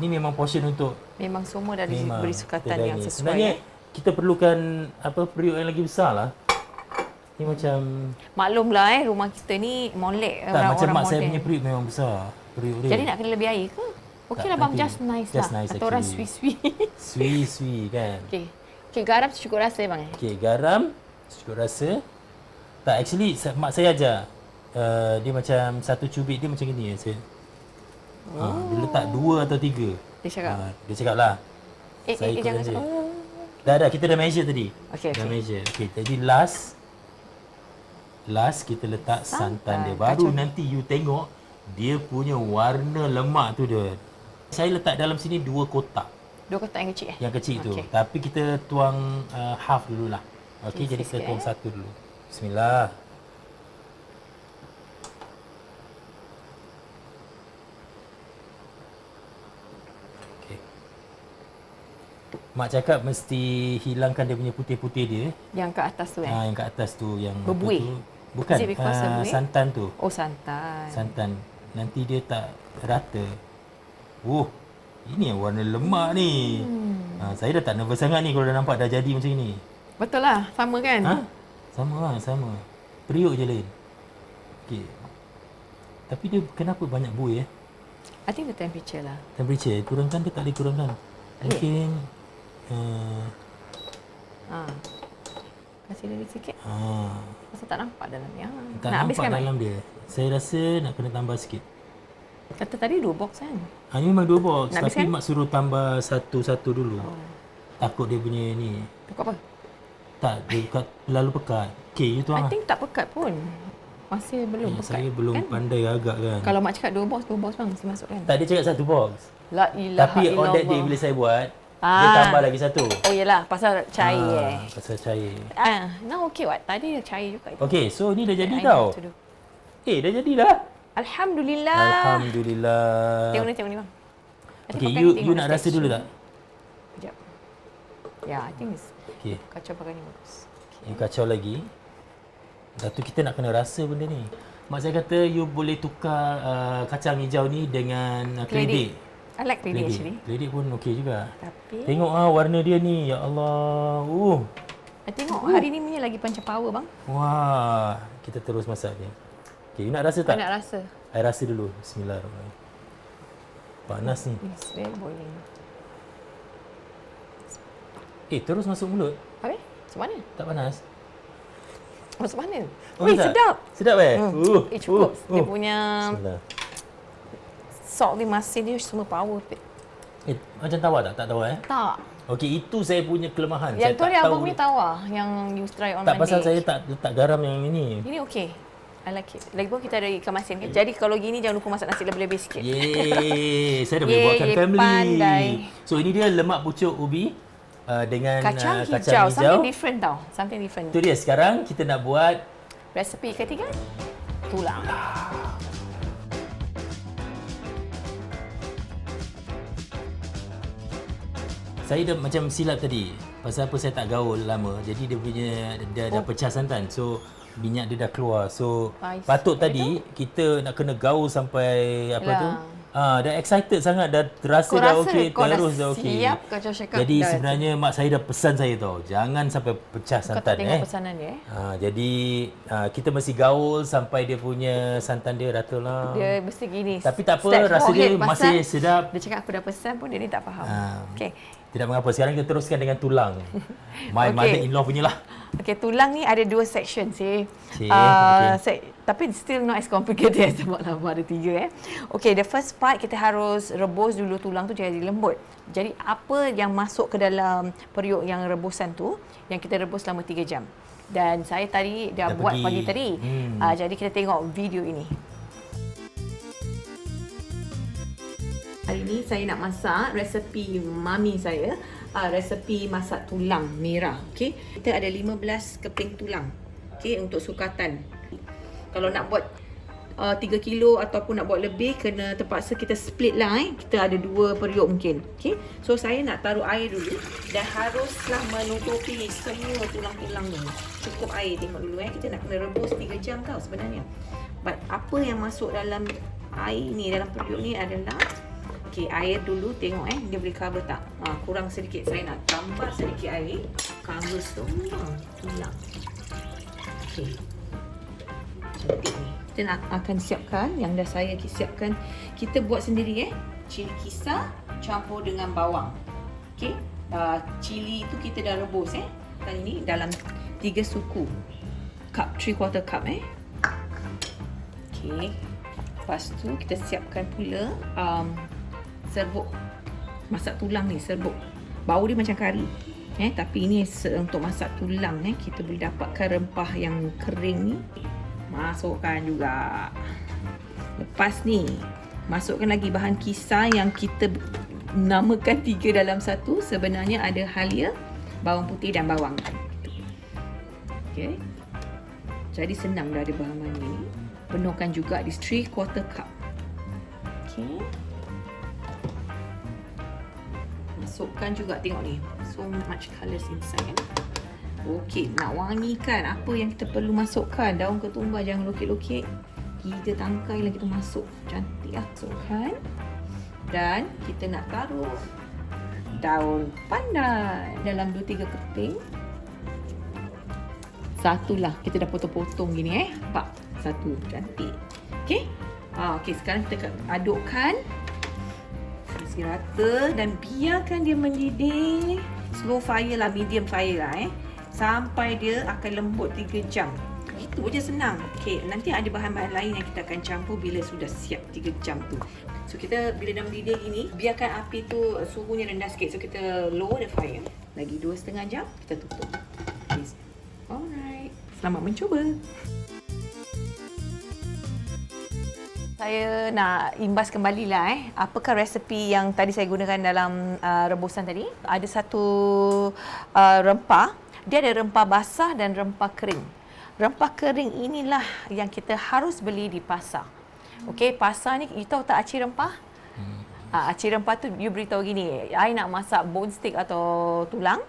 Ni memang portion untuk Memang semua dah diberi sukatan kedai yang ni. sesuai. Sebenarnya kita perlukan periuk yang lagi besar lah. Ni macam Maklumlah rumah kita ni molek tak macam mak saya modern. punya periuk memang besar. Periuk dia. Jadi nak kena lebih air ke? Okey Tak, lah bang, nanti. just nice Just lah. nice Atau orang actually. sweet-sweet. Sweet kan. Okey. Okey, garam secukup rasa bang. Okey, garam secukup rasa. Tak, actually mak saya ajar. Dia macam satu cubit dia macam ni saya. Dia letak 2 atau 3. Dia cakap. Dia cakap lah. Saya jangan ikutkan cakap. Dah, kita dah measure tadi. Okey, Dah okey. measure. Okey, jadi last kita letak santan dia. Baru nanti you tengok dia punya warna lemak tu dia. Saya letak dalam sini 2 kotak. 2 kotak yang kecil Yang kecil tu. Okey. Tapi kita tuang half dululah. Okey, jadi kita tuang satu dulu. Bismillah. Okey. Mak cakap mesti hilangkan dia punya putih-putih dia. Yang ke atas tu Yang kat atas tu yang apa Berbuih? tu? Bukan, Is it because berbuih? santan tu. Oh, santan. Santan. Nanti dia tak rata. Ini yang warna lemak ni. Saya dah tak nervous sangat ni kalau dah nampak dah jadi macam ni. Betul lah, sama kan? Sama. Periuk je lain. Okey. Tapi dia kenapa banyak buih I think the temperature lah. Temperature kurangkan ke tak boleh kurangkan? Mungkin Kasih lagi sikit. Pasal tak nampak dalamnya. tak Nak nampak habiskan dalam dia. Saya rasa nak kena tambah sikit. Kata tadi 2 box kan? Ini memang 2 box. Nak Tapi habiskan? mak suruh tambah satu-satu dulu. Takut dia punya ni. Takut apa? Tak, dia terlalu pekat. Okay, you tuang I lah. think tak pekat pun. Masih belum pekat. Saya belum kan? pandai agak kan. Kalau mak cakap 2 box bang mesti masuk kan? Tak, dia cakap 1 box. La ilaha Tapi on that day illallah. bila saya buat, dia tambah lagi 1. Oh yelah, pasal cair Pasal cair. Now okay what? Tadi cair juga. Okay, so ni dah jadi I tau. need to do. Dah jadi dah. Alhamdulillah. Alhamdulillah. Tengok ni bang. Okay, you nak rasa dulu tak? Sekejap. Ya, I think it's Okay, kacau pakai ni bagus. you kacau lagi. Dah tu kita nak kena rasa benda ni. Mak saya kata you boleh tukar kacang hijau ni dengan keledek. I like really actually. Keledek pun okey juga. Tapi Tengok warna dia ni. Ya Allah. I tengok hari ni punya lagi panca power bang. Wah, kita terus masak dia. Okay, you nak rasa Kau tak? nak rasa? I rasa dulu. Bismillahirrahmanirrahim. Panas ni. It's very boiling. Terus masuk mulut. Habis? Macam mana? Tak panas? Masuk mana? Oh, Wih, tak? sedap. Sedap Cukup. Dia punya Bismillah. salt ni masin dia semua power. Macam tawar tak? Tak tawar Tak. Okey, itu saya punya kelemahan. Yang saya tu tak dia tahu. abang punya tawar yang you try on Tak, Monday. pasal saya tak letak garam yang ini. Ini okey. I like it. Lagipun kita ada ikan masin kan. Jadi kalau gini jangan lupa masak nasi lebih-lebih sikit. Yeay, saya dah boleh buatkan family. Pandai. So ini dia lemak pucuk ubi dengan Kacang kacang hijau. Something different tau. Something different. Itu dia, sekarang kita nak buat Resepi ketiga. Tulang. saya dah macam silap tadi. Pasal apa saya tak gaul lama. Jadi dia punya dah pecah santan. So minyak dia dah keluar. So I see. patut tadi kita nak kena gaul sampai apa Yalah. tu? Dah excited sangat, dah terasa Kau dah rasa okey, kau dah terus dah okey. siap, kau cakap Jadi dah. sebenarnya mak saya dah pesan saya tau, jangan sampai pecah Kau tak santan tengok pesanan dia Jadi kita mesti gaul sampai dia punya santan dia rata lah. Dia mesti gini. Tapi tak apa, Step rasa dia forward pasal masih sedap. Dia cakap aku dah pesan pun dia ni tak faham. Okey. Tidak mengapa, sekarang kita teruskan dengan tulang. My Okey. mother-in-law punya lah. Okey, tulang ni ada 2 section sih. Okey. Tapi still not as complicated as sebab lama ada 3 Okey, the first part kita harus rebus dulu tulang tu jadi lembut. Jadi apa yang masuk ke dalam periuk yang rebusan tu yang kita rebus selama 3 jam. Dan saya tadi dah buat pergi. pagi tadi. Jadi kita tengok video ini. Hari ni saya nak masak resepi mami saya, resepi masak tulang merah. Okey, kita ada 15 keping tulang. Okey, untuk sukatan. Kalau nak buat 3 kilo ataupun nak buat lebih, kena terpaksa kita split lah. Kita ada 2 periuk mungkin. Okey, so saya nak taruh air dulu dan haruslah menutupi semua tulang-tulang ni. Cukup air, tengok dulu kita nak kena rebus 3 jam tau sebenarnya. But apa yang masuk dalam air ni, dalam periuk ni adalah okey, air dulu tengok dia boleh cover tak? Kurang sedikit, saya nak tambah sedikit air. Cover semua tulang. Okey. Cantik ni. Kita akan siapkan yang dah saya siapkan. Kita buat sendiri cili kisar campur dengan bawang. Okey. Cili tu kita dah rebus kali ni dalam 3 suku. Cup 3/4 cup Okey. Lepas tu kita siapkan pula serbuk masak tulang ni, serbuk. Bau dia macam kari. Tapi ini untuk masak tulang kita boleh dapatkan rempah yang kering ni. Masukkan juga. Lepas ni masukkan lagi bahan kisar yang kita namakan 3 dalam 1. Sebenarnya ada halia, bawang putih dan bawang. Okey. Jadi senang dah ada bahan-bahan ni. Penuhkan juga di 3/4 cup. Okey. Masukkan juga, tengok ni, so much colours inside Okey, nak wangikan apa yang kita perlu masukkan. Daun ketumbar jangan lokek-lokek. 3 tangkai lagi kita masuk. Cantik lah. Masukkan. Dan kita nak taruh daun pandan dalam 2-3 keping. Satulah, kita dah potong-potong gini nampak? Satu, cantik. Okey. Okey, sekarang kita adukkan rata dan biarkan dia mendidih slow fire lah, medium fire lah sampai dia akan lembut 3 jam. Itu je, senang. Okey, nanti ada bahan-bahan lain yang kita akan campur bila sudah siap 3 jam tu. So kita bila dah mendidih gini, biarkan api tu suhunya rendah sikit. So kita lower the fire. Lagi 2,5 jam kita tutup. Alright. Selamat mencuba. Saya nak imbas kembali lah apakah resepi yang tadi saya gunakan dalam rebusan tadi. Ada satu rempah, dia ada rempah basah dan rempah kering. Rempah kering inilah yang kita harus beli di pasar. Okey, pasar ni you tahu tak aci rempah? Aci rempah tu you beritahu gini, I nak masak bone steak atau tulang,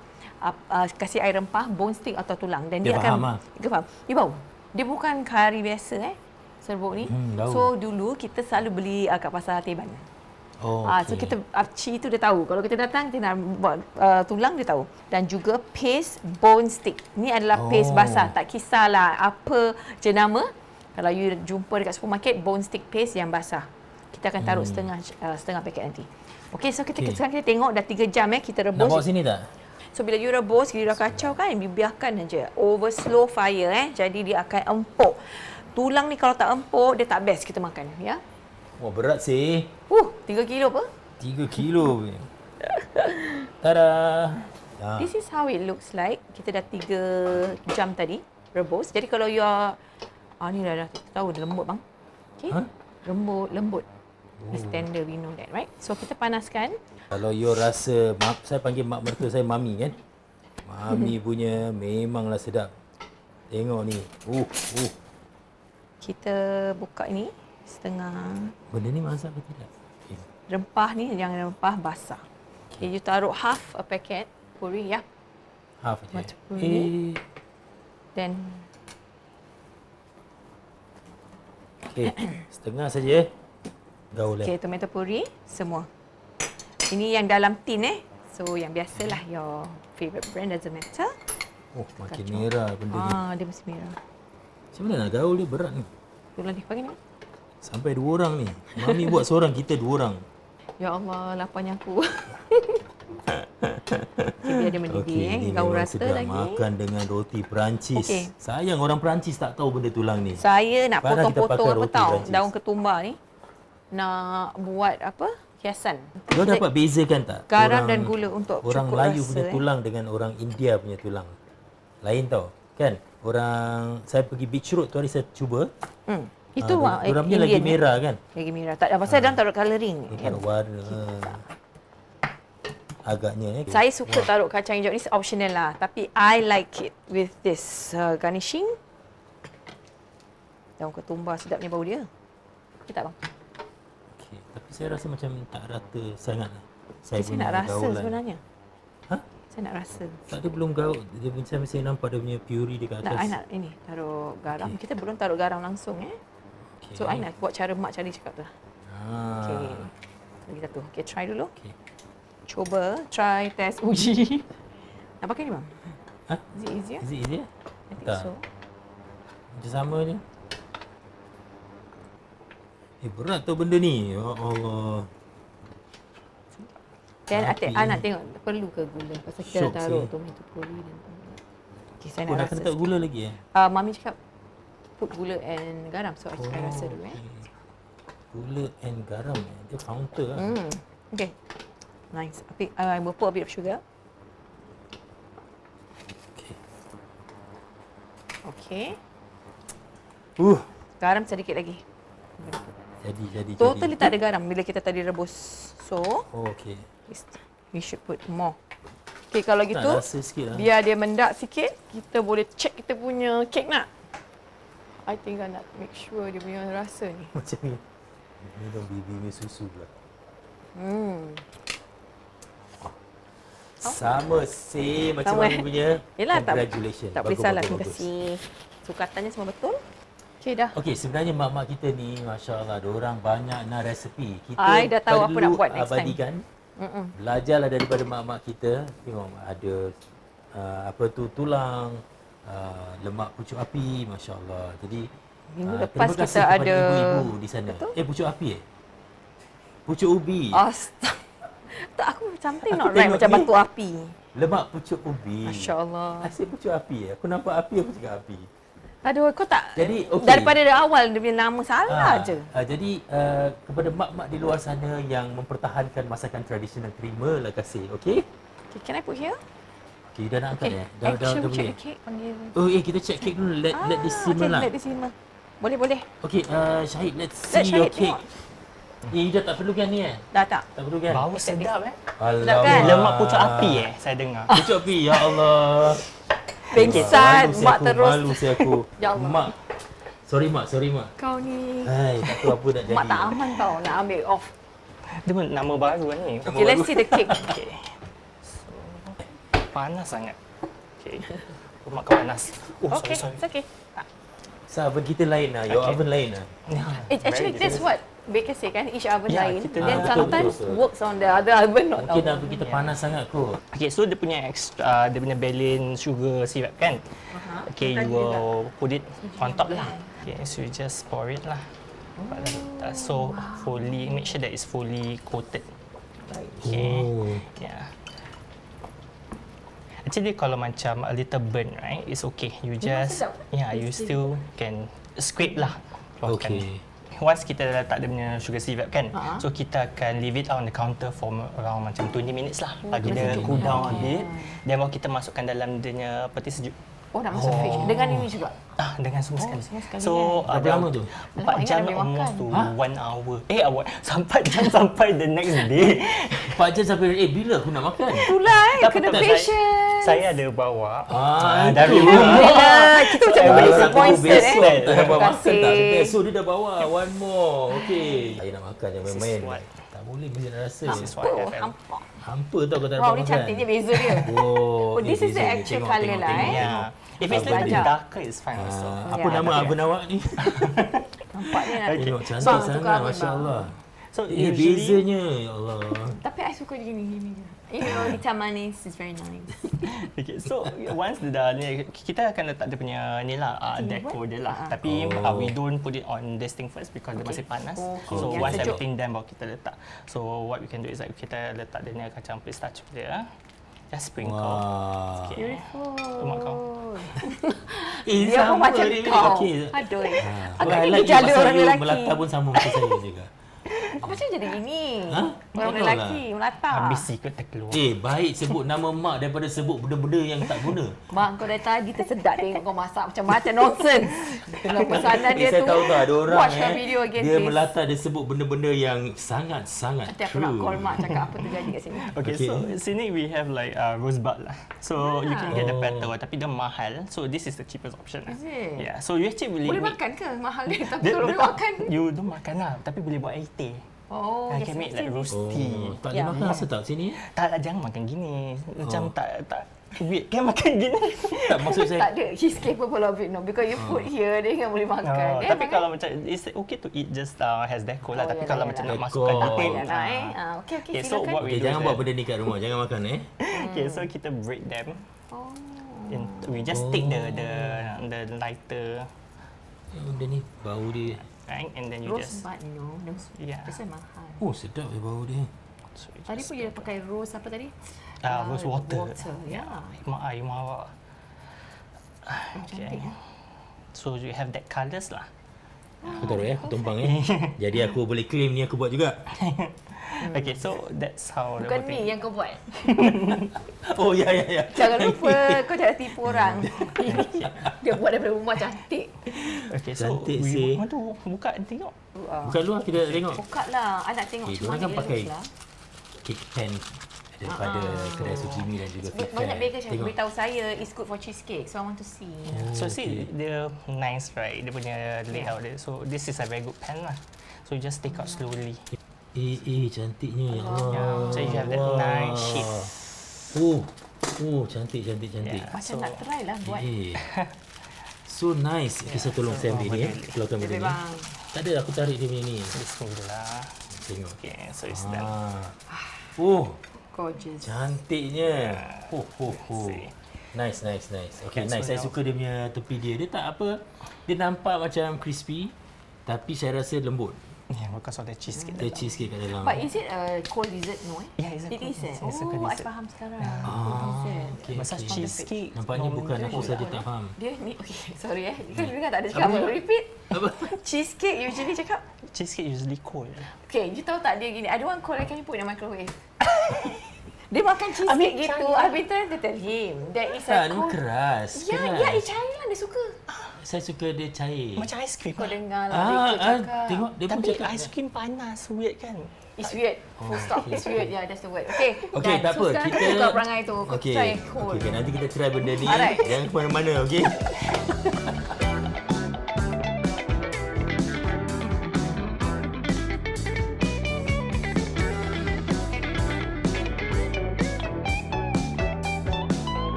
kasih air rempah bone steak atau tulang dan dia akan dia faham. Dia bau. Dia bukan kari biasa serbuk ni. So dulu kita selalu beli kat pasar Teban. So kita Aci tu dia tahu. Kalau kita datang kita nak buat tulang dia tahu. Dan juga paste bone steak. Ni adalah paste basah. Tak kisahlah apa jenama. Kalau you jumpa dekat supermarket, bone steak paste yang basah. Kita akan taruh setengah paket nanti. Okey, so sekarang kita tengok dah 3 jam kita rebus. Nak bawa sini tak? So bila you rebus, you dah kacau kan, biarkan aja. Over slow fire jadi dia akan empuk. Tulang ni kalau tak empuk, dia tak best kita makan, ya. Wah, berat sih. 3 kilo apa? 3 kilo. Tada. This is how it looks like. Kita dah 3 jam tadi rebus. Jadi kalau you are ni dah tahu dia lembut bang. Okey. Huh? Lembut. It's tender, we know that, right? So kita panaskan. Kalau you rasa, saya panggil mak mertua saya Mami kan. Mami punya memanglah sedap. Tengok ni. Kita buka ini setengah. Benda ni masak ke tidak? Okay. Rempah ni jangan rempah basah. Okay, you taruh half a packet puri ya. Half je. Macam ni. Then setengah saja. Gaul. okay, tomato puri semua. Ini yang dalam tin So yang biasalah your favorite brand doesn't matter. Makin merah benda ni. Dia mesti merah. Macam mana nak gaul dia berat ni? Tulang ni bagi ni. Sampai 2 orang ni. Mami buat seorang, kita 2 orang. Ya Allah, laparnya aku. Okay, biar dia mendidih. Ni Gaul memang rata sedap lagi. makan dengan roti Perancis. Okey. Sayang orang Perancis tak tahu benda tulang ni. Saya nak Padahal kita potong-potong pakai apa roti tahu, Perancis. daun ketumbar ni. Nak buat apa? Hiasan. Kau dapat bezakan tak? Garam dan gula untuk orang cukup Melayu rasa, punya tulang dengan orang India punya tulang. Lain tau. Kan? Saya pergi Beach Road tu hari saya cuba. Itu orang punya lagi merah kan? Lagi merah. Tak ada pasal dalam taruh colouring. Taruh warna. Agaknya Saya suka taruh kacang hijau ni optional lah. Tapi I like it with this garnishing. Daun ketumbar sedapnya bau dia. Okay tak bang? Okay. Tapi saya rasa macam tak rata sangat. Saya nak rasa gaulan. sebenarnya. Ha? Saya nak rasa. Tak ada belum gaul. Dia saya masih nampak dia punya puree dekat atas. I nak ini taruh garam. Kita belum taruh garam langsung Okay. So I nak buat cara mak cari cakap tu lah. Okay. Lagi satu. Okay, try dulu. Okay. Cuba, try, test, uji. Nak pakai ni bang? Ha? Is it easier? Is it easier? I think Tak. so. Macam sama je. Berat tu benda ni. Ya Allah. Dan Api nak ni. tengok perlu ke gula. Pasal kita Syok dah taruh sih. tomato puri dan okay, saya Oh, nak nak rasa kena tak sikit. gula lagi Mami cakap put gula and garam. So I rasa dulu Gula and garam. Dia counter lah. Okay. Nice. I will put a bit of sugar. Okay. Okay. Uh. Garam sedikit lagi. Jadi. Totally tak ada garam bila kita tadi rebus. So, Oh, okay. we should put more. Okay, kalau Tak gitu, rasa sikit lah. biar dia mendak sikit, kita boleh check kita punya kek nak. I think I nak make sure dia punya rasa ni. Macam ni. Minum bibi ni susu pula. Sama same macam Sama, Mami punya. Yelah, Congratulations. tak boleh salah. Terima Bagus. kasih. Sukatannya semua betul. Okay, dah. Okey, sebenarnya mak-mak kita ni, Masya Allah, diorang banyak nak resepi. Kita I dah tahu apa perlu nak buat next time. abadikan. Belajarlah daripada mak-mak kita. Tengok ada tulang, lemak pucuk api, Masya Allah. Jadi, Minggu lepas terima kasih kita kepada ada- ibu-ibu di sana. Betul? Pucuk api Pucuk ubi. Astaga. Tak, aku something Aku not right tengok macam ni. batu api. Lemak pucuk ubi. Masya Allah. Asyik pucuk api Aku nampak api, aku cakap api. Aduh, kau tak... Jadi, okey. Daripada awal dia punya nama salah je. Jadi kepada mak-mak di luar sana yang mempertahankan masakan tradisional, terimalah kasih, okey? Okay, can I put here? Okey, dah nak angkat Okay. Dah Should we boleh. check the cake on the... Oh, kita check cake dulu. Let this simmer okay, lah. let this simmer. Boleh. Okey, Syahid, let's Let see your Syahid cake. tengok. You dah tak perlu kan ni Dah tak? Tak perlu kan? Bau sedap Sedap kan? Lemak pucuk api saya dengar. Pucuk api, ya Allah. Pengsan, Malu mak aku, terus. Malu saya aku. Ya Allah. Mak. Sorry mak. Kau ni... Hai, tak tahu apa nak jadi. Mak tak aman tau nak ambil off. Dia pun nama baru ni. Okay, let's see the cake. Okay. So, panas sangat. Okay. Mak kau panas. Oh, Okay, sorry. it's okay. Sa, oven kita lain lah. Your Okay. oven lain lah. Actually, that's what baker say kan, each oven Ya, lain. kita- Then betul, sometimes betul. works on the other oven not Mungkin tahu. oven kita panas sangat kot. Okay, so dia punya extra, dia punya balance sugar syrup kan? Okay, you will put it on top lah. Okay, so you just pour it lah. So fully, make sure that it's fully coated. Okay, yeah. Actually kalau macam a little burn, right, it's okay. You just, sedap. you still can scrape lah. Okay. Once kita dah letak dia punya sugar syrup kan, so kita akan leave it on the counter for around macam 20 minutes lah. Bagi dia cool down a bit. Dan baru kita masukkan dalam dia punya peti sejuk. Oh, nak masuk fridge. Dengan ini juga. Dengan semua sekali. semua sekali, So, Berapa lama tu? 4 jam Alamak, ingat almost dah to boleh 1 hour. Sampai jam sampai the next day. 4 jam sampai bila aku nak makan? Itulah kena Tak, patient. Saya ada bawa Dari dari rumah. Yelah, kita macam Saya boleh baru disappointed besok tak Terima dapat makan tak? kasih. Besok dia dah bawa one more. Okey. Saya nak makan jangan main-main. what- Tak boleh mesti nak rasa. This is what I have. Hampa. Hampa tau kau tak Wow, dapat ni makan. cantiknya beza dia. Oh, Oh, this is the beza ni. actual Tengok, colour tengok, lah, tengok. Yeah. If it's little bit belajar. darker, it's fine also. Apa Ya, nama tapi- abang awak ni? Nampaknya nak Tengok cantik Bang, sangat, tukar ambil, masya-Allah. So Bezanya, ya Allah. Tapi I suka gini je. You know, hitam manis is very nice. Okay, so once dia dah ni, kita akan letak dia punya ni lah, decor dia lah. Tapi we don't put it on this thing first because dia masih panas. Okay. So Yang once sejuk. everything done baru kita letak. So what we can do is like kita letak dia ni kacang pistachio dia. Just sprinkle. Wah. Okay. Mak kau. Dia pun sama macam dia ni. kau. Okey. Aduh. Well, Agaknya I like dia jalur pasal orang you lelaki. Melata pun sama macam saya juga. Macam jadi gini? Ha? Orang Tak lelaki, melata. Habis sikit terkeluar. Baik sebut nama mak daripada sebut benda-benda yang tak guna. Mak kau dari tadi tersedak tengok kau masak macam-macam nonsense. Dengan pesanan dia Saya tu. tahu tak ada orang Watch the video again, dia please. Melata dia sebut benda-benda yang sangat-sangat Nanti aku nak true. call mak cakap apa terjadi kat sini. Okay, Okay. so sini we have like rosebud lah. So you can get the petal, tapi dia mahal. So this is the cheapest option lah. Is it? Yeah, so you actually Boleh make- makan ke mahal dia? Tapi Dia- kalau dia boleh tak- makan. You don't makan lah, tapi boleh buat air teh. Oh, I yes, can make yes, like yes. roasty. Tak Ya. boleh makan rasa tak sini? Tak lah, jangan makan gini. Macam tak weird kan makan gini. Tak maksud Tak saya. ada. He's capable of it, no. Because you put here, dia kan boleh makan. Tapi kalau macam it's okay to eat just has decor lah. Oh, Tapi yalah, kalau macam nak yalah. masukkan Decor. detail. Yalah, okay, Okay, so silakan. what we Okay, do jangan is buat that- benda ni kat rumah. Jangan makan Okay, so kita break them. Oh. We just take the lighter, Benda ni bau dia. right? And then you just Rosebud, you know. Yeah. Biasa mahal. Oh, sedap ya bau dia. so you Tadi just- pun dia pakai rose apa tadi? rose water. Water, ya. Air mawar. Cantik. So you have that colours lah. Aku taruh aku tumpang Jadi aku boleh claim ni aku buat juga. Okay, so that's how the Bukan whole ni thing. yang kau buat. Oh ya ya ya. Jangan lupa, kau jangan tipu orang. Dia buat daripada rumah cantik. Okay, so Cantik we sih. want to buka tengok. Bukan luar kita tengok. Buka lah. I nak tengok Okay, macam diorang mana kan dia pakai looks lah. cake pan daripada kedai Sujimi dan juga Fit Banyak Fair. baker chef Tengok. beritahu saya it's good for cheesecake. So I want to see. So see, dia nice right, dia punya layout dia. So this is a very good pan lah. So you just take out slowly. Cantiknya ya Allah. Yeah, so you have that nice shape. Cantik. Yeah. Macam So- nak try lah buat. So nice. Okay, saya tolong Sam ni keluarkan benda Dia ni. bang. Tak ada aku tarik dia punya ni. Bismillah. Tengok. Okay, so it's done. Gorgeous. Cantiknya. See. Nice. Okay, Okay, so nice. Saya now- suka dia punya tepi dia. Dia tak apa. Dia nampak macam crispy tapi saya rasa lembut. Yeah, because of the cheesecake. Dia cheesecake kat dalam. But is it a cold dessert? No eh? Yeah, it's a It cold is eh? dessert. It's a Oh, cold I dessert. faham sekarang. Cold dessert. Okay, Masak okay. cheesecake. Nampaknya bukan normally aku saja tak faham. Dia ni, okay, sorry eh. Kan dengar tak ada cakap apa. Repeat. Apa? Cheesecake usually cakap. Cheesecake usually cold. Okay, you tahu tak dia gini. I don't want cold, I can put in the microwave. Dia makan cheesecake gitu. I've been trying to tell him. There is Tak, a ni cold. keras. Ya, cair lah dia suka. Saya suka dia cair. Macam ice cream. Kau dengar lah Rico cakap. Tengok dia pun Tapi cakap. ice cream panas, weird kan? It's weird. Full stop. It's weird. Yeah, that's the word. Okay. Okey, done. tak So apa. sekarang Kita kau tukar perangai tu. Kau Okey. try cold. Okey, nanti kita try benda ni. Alright. Jangan ke mana-mana, okey?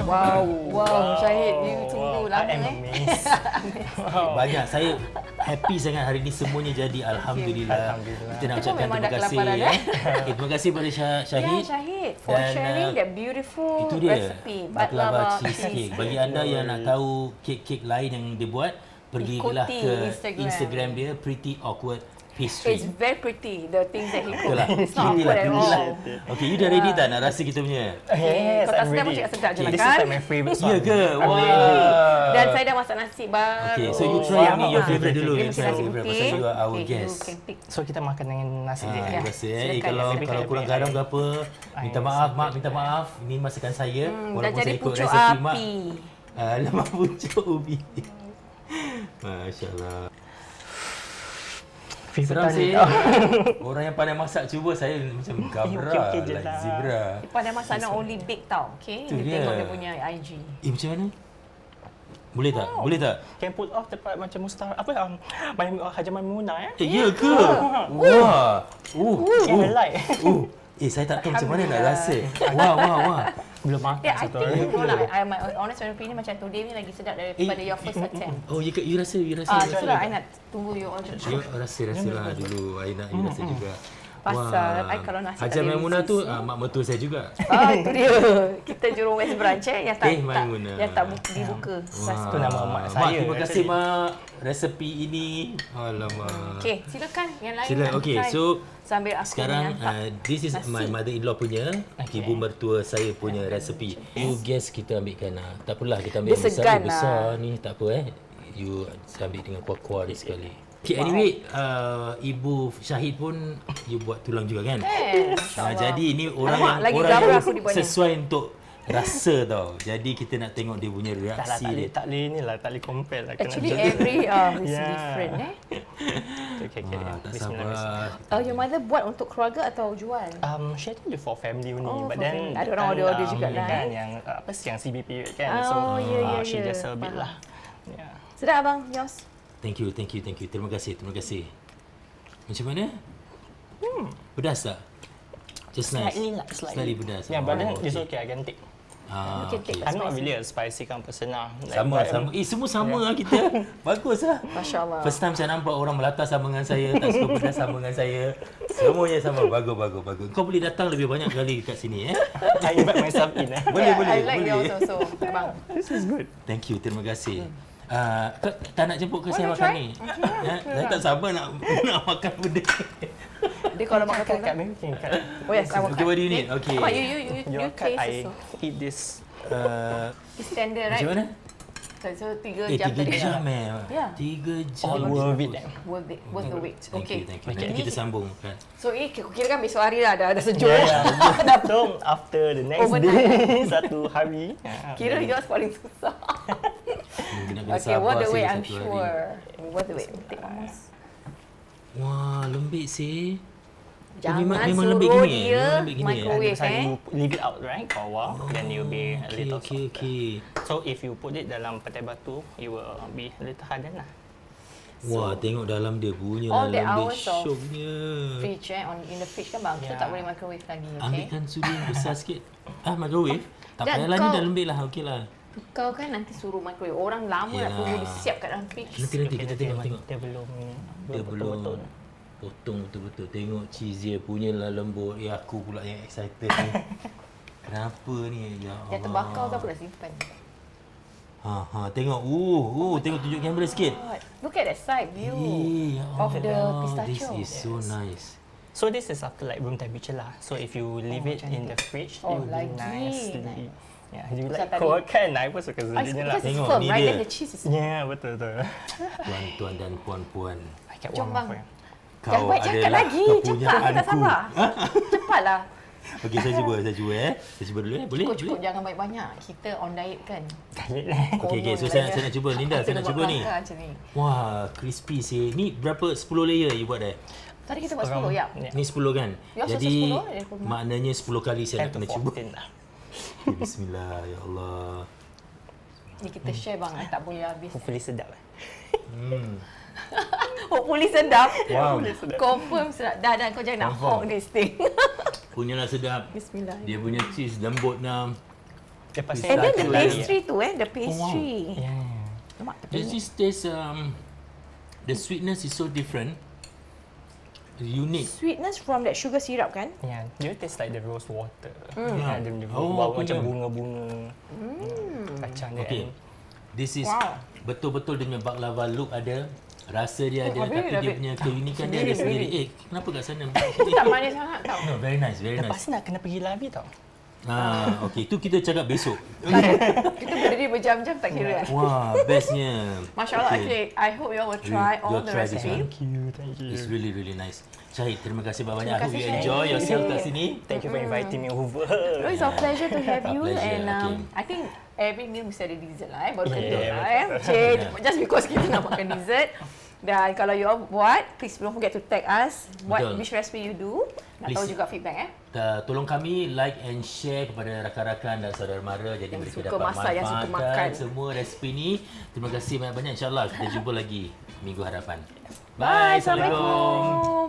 Wow, Syahid, you tunggu lama I am eh. amazed. Banyak. Saya happy sangat hari ni semuanya jadi. Alhamdulillah. Alhamdulillah. Kita nak Kita pun ucapkan memang terima dah kasih. kelaparan, Okay, terima kasih pada Syahid. Ya, Syahid, for Dan, sharing that beautiful Itu dia. recipe. Baklava cheesecake. Bagi anda yang nak tahu kek-kek lain yang dia buat, pergilah Ikuti ke Instagram. Instagram dia Pretty Awkward pastry. It's very pretty, the things that he Betul cook. lah. It's not Pretty awkward at pretty all. Okay, you dah ready tak nak rasa kita punya? Yes, Kau tak I'm sedap ready. pun cakap sedap je lah This kan? is like my favourite Ya one. ke? I'm ready. Wah. Dan saya dah masak nasi baru. Okay, so you try ni your favourite dulu. Ini You mesti try nasi your favourite putih. pasal you are our Okay, guest. you can pick. So kita makan dengan nasi dia. You rasa Silakan, kalau silakan. kurang garam ke apa, minta maaf mak, minta maaf. Ini masakan saya Dah walaupun jadi saya ikut pucuk resepi mak. api. Lemak pucuk ubi. Masya-Allah. Seram sih. Orang yang pandai masak cuba saya macam gabra, okey je like lah. zebra. Pada masa nak only bake tau. Okay, Tu you dia. tengok dia punya IG. Macam mana? Boleh tak? Boleh tak? Can pull off tempat macam Mustar apa Hajar Maimunah Ya ke? Wah. Can I like? Saya tak tahu macam mana nak rasa. Wah. Belum makan I satu think hari. my honest opinion macam today ni lagi sedap daripada your first attempt. Oh, you rasa. Itulah I nak tunggu you all to try. You rasa lah dulu. I nak you rasa juga. Pasal I kalau nasi tak Hajar ada Maimunah tu sisi. mak mertua saya juga. Itu dia. Kita Jurong West Branch Maimunah. yang tak dibuka. Tu nama mak Mak, saya. terima kasih mak. Resepi ini. Alamak. Okay, silakan yang lain. Sila. nak Okay, try. so sambil aku sekarang menyantap this is nasi. my mother-in-law punya, ibu mertua saya punya resepi. You guess kita ambilkan tak apalah kita ambil Dia yang segan besar ni tak apa You ambil dengan kuah-kuah dia sekali. Okay, anyway, Ibu Syahid pun you buat tulang juga kan? Jadi ni orang Alamak, lagi yang gabra aku di bawah ni. sesuai untuk rasa tau. Jadi kita nak tengok dia punya reaksi dia. Tak boleh ni lah, tak boleh compare lah. Kena Actually judge. every is Yeah. different Okay. Tak Bismillah. sabar. Your mother buat untuk keluarga atau jual? She ada for family only, Oh, but for then family. Ada orang order juga lah, kan yang yang CB period kan, Oh, ya, she ya. just sell a bit Faham. lah. Yeah. Sedap abang, yours. Thank you. Terima kasih. Macam mana? Pedas tak? Just nice. Slightly pedas. Yeah, but then it's okay. okay, I can take. You can take Okay. I'm not really a spicy kind of person lah. Like, Sama. Semua sama lah kita. Bagus lah. Masya Allah. First time saya nampak orang melata sama dengan saya, tak suka pedas sama dengan saya. Semuanya sama. Bagus. Kau boleh datang lebih banyak kali kat sini I invite myself in. Boleh. I like yours also. Abang. This is good. Thank you. Terima kasih. Kau tak nak jemput ke saya nak makan try? ni? Saya tak sabar nak makan benda. Dia kalau makan Cut, tu. maybe we can cut. Oh yes, I will Okay, cut. what do you need? Okay. Abang, you Your cut, taste I also. eat this. It's tender, right? Macam mana? So 3 jam 3 tadi. jam Yeah. 3 jam. All worth it. Worth the wait. Thank Okay. you. Nanti kita sambung kan. So ini kira kan besok hari lah dah sejuk. So after the next Overnight. day, satu hari. Kira yours paling susah. Okay, worth the wait, I'm sure. Worth the wait. Take almost. Wah, lembik sih. Jangan memang suruh lembik gini, dia memang lembik gini, microwave So you leave it out, right, for a while, then it will be a little soft. Okay. So if you put it dalam petai batu, it will be a little harder lah. Wah, tengok dalam dia punya all the lembik hours of syoknya. Fridge in the fridge kan bang. Kita Yeah. tak boleh microwave lagi, okay? Ambilkan sudi yang besar sikit. Microwave? Tak Dan payahlah ni kau- dah lembik lah, okey lah. Kau kan nanti suruh microwave. Orang lama nak Yalah. tunggu dia siap kat dalam fridge. Nanti kita tengok. Dia belum Dia belum betul-betul. potong betul-betul. Tengok cheese dia punya lah lembut. Aku pula yang excited ni. Kenapa ni? Ya Allah. Yang terbakar tu aku dah simpan. Tengok. Tengok tunjuk kamera sikit. Look at that side view Ya of the Allah, pistachio. This is so nice. So this is after like room temperature lah. So if you leave it in the fridge, Oh, it will be lagi nicely. nice. Yeah, you Pasal like tadi- cold kan? I pun suka Because zulinya lah. it's Tengok, firm, ni right? dia. Then the cheese is... Yeah, betul-betul. Tuan-tuan dan puan-puan. I get Jom one bang. more for you. Jangan buat cakap lagi. Cepat, kita sabar. Cepatlah. Okey, saya cuba. Saya cuba dulu Boleh? Cukup jangan banyak-banyak. Kita on diet kan. Okey, so saya nak cuba. Linda, saya nak cuba ni. Macam ni. Wah, crispy sih. Ni berapa 10 layer you buat Tadi kita buat 10, ya. Yeah. Ni 10 kan? Yours also Jadi 10, dia pun- maknanya 10 kali saya 10 nak to kena cuba. 14 lah. Bismillah, ya Allah. Ni kita share bang, tak boleh habis. Hopefully sedap. Hopefully sedap. Wow. Confirm sedap. Dah, kau jangan nak Confirm. hog this thing. Punyalah sedap. Bismillah. Dia punya cheese lembut nam. Lepas And then the Pistachio pastry tu the pastry. Yeah. Lemak The cheese taste the sweetness is so different. Unique. Sweetness from that sugar syrup kan? Yeah, dia taste like the rose water. Yeah. Dia Oh, bau punya. macam bunga-bunga. Kacang dia. Okay. and This is Wow. betul-betul dia punya baklava look ada. Rasa dia ada, tapi dia punya keunikan dia ada sendiri. Kenapa kat sana? Tak manis sangat tau. No, very nice, very Lepas nice. nak kena pergi lari tau. Okey, tu kita cakap besok. Kita berdiri berjam-jam tak kira. Wah, bestnya. Masya Allah, Okay. okay. I hope you all will try all You'll the try this recipe. one. Thank you. It's really, really nice. Syahid, terima kasih banyak. I Terima hope you kasih, enjoy Syahid. yourself kat sini. Thank you for inviting me over. Oh, it's our pleasure to have you Pleasure, and okay. I think every meal mesti ada dessert lah baru Yeah, kentut lah betul. Just because kita nak makan dessert. Dan kalau you all buat, please don't forget to tag us what Betul. which recipe you do. Nak tahu Please. juga feedback Tolong kami like and share kepada rakan-rakan dan saudara mara jadi Yang mereka suka dapat masak, yang suka makan. manfaatkan semua resipi ni. Terima kasih banyak-banyak, insyaAllah kita jumpa lagi minggu hadapan. Bye, Assalamualaikum.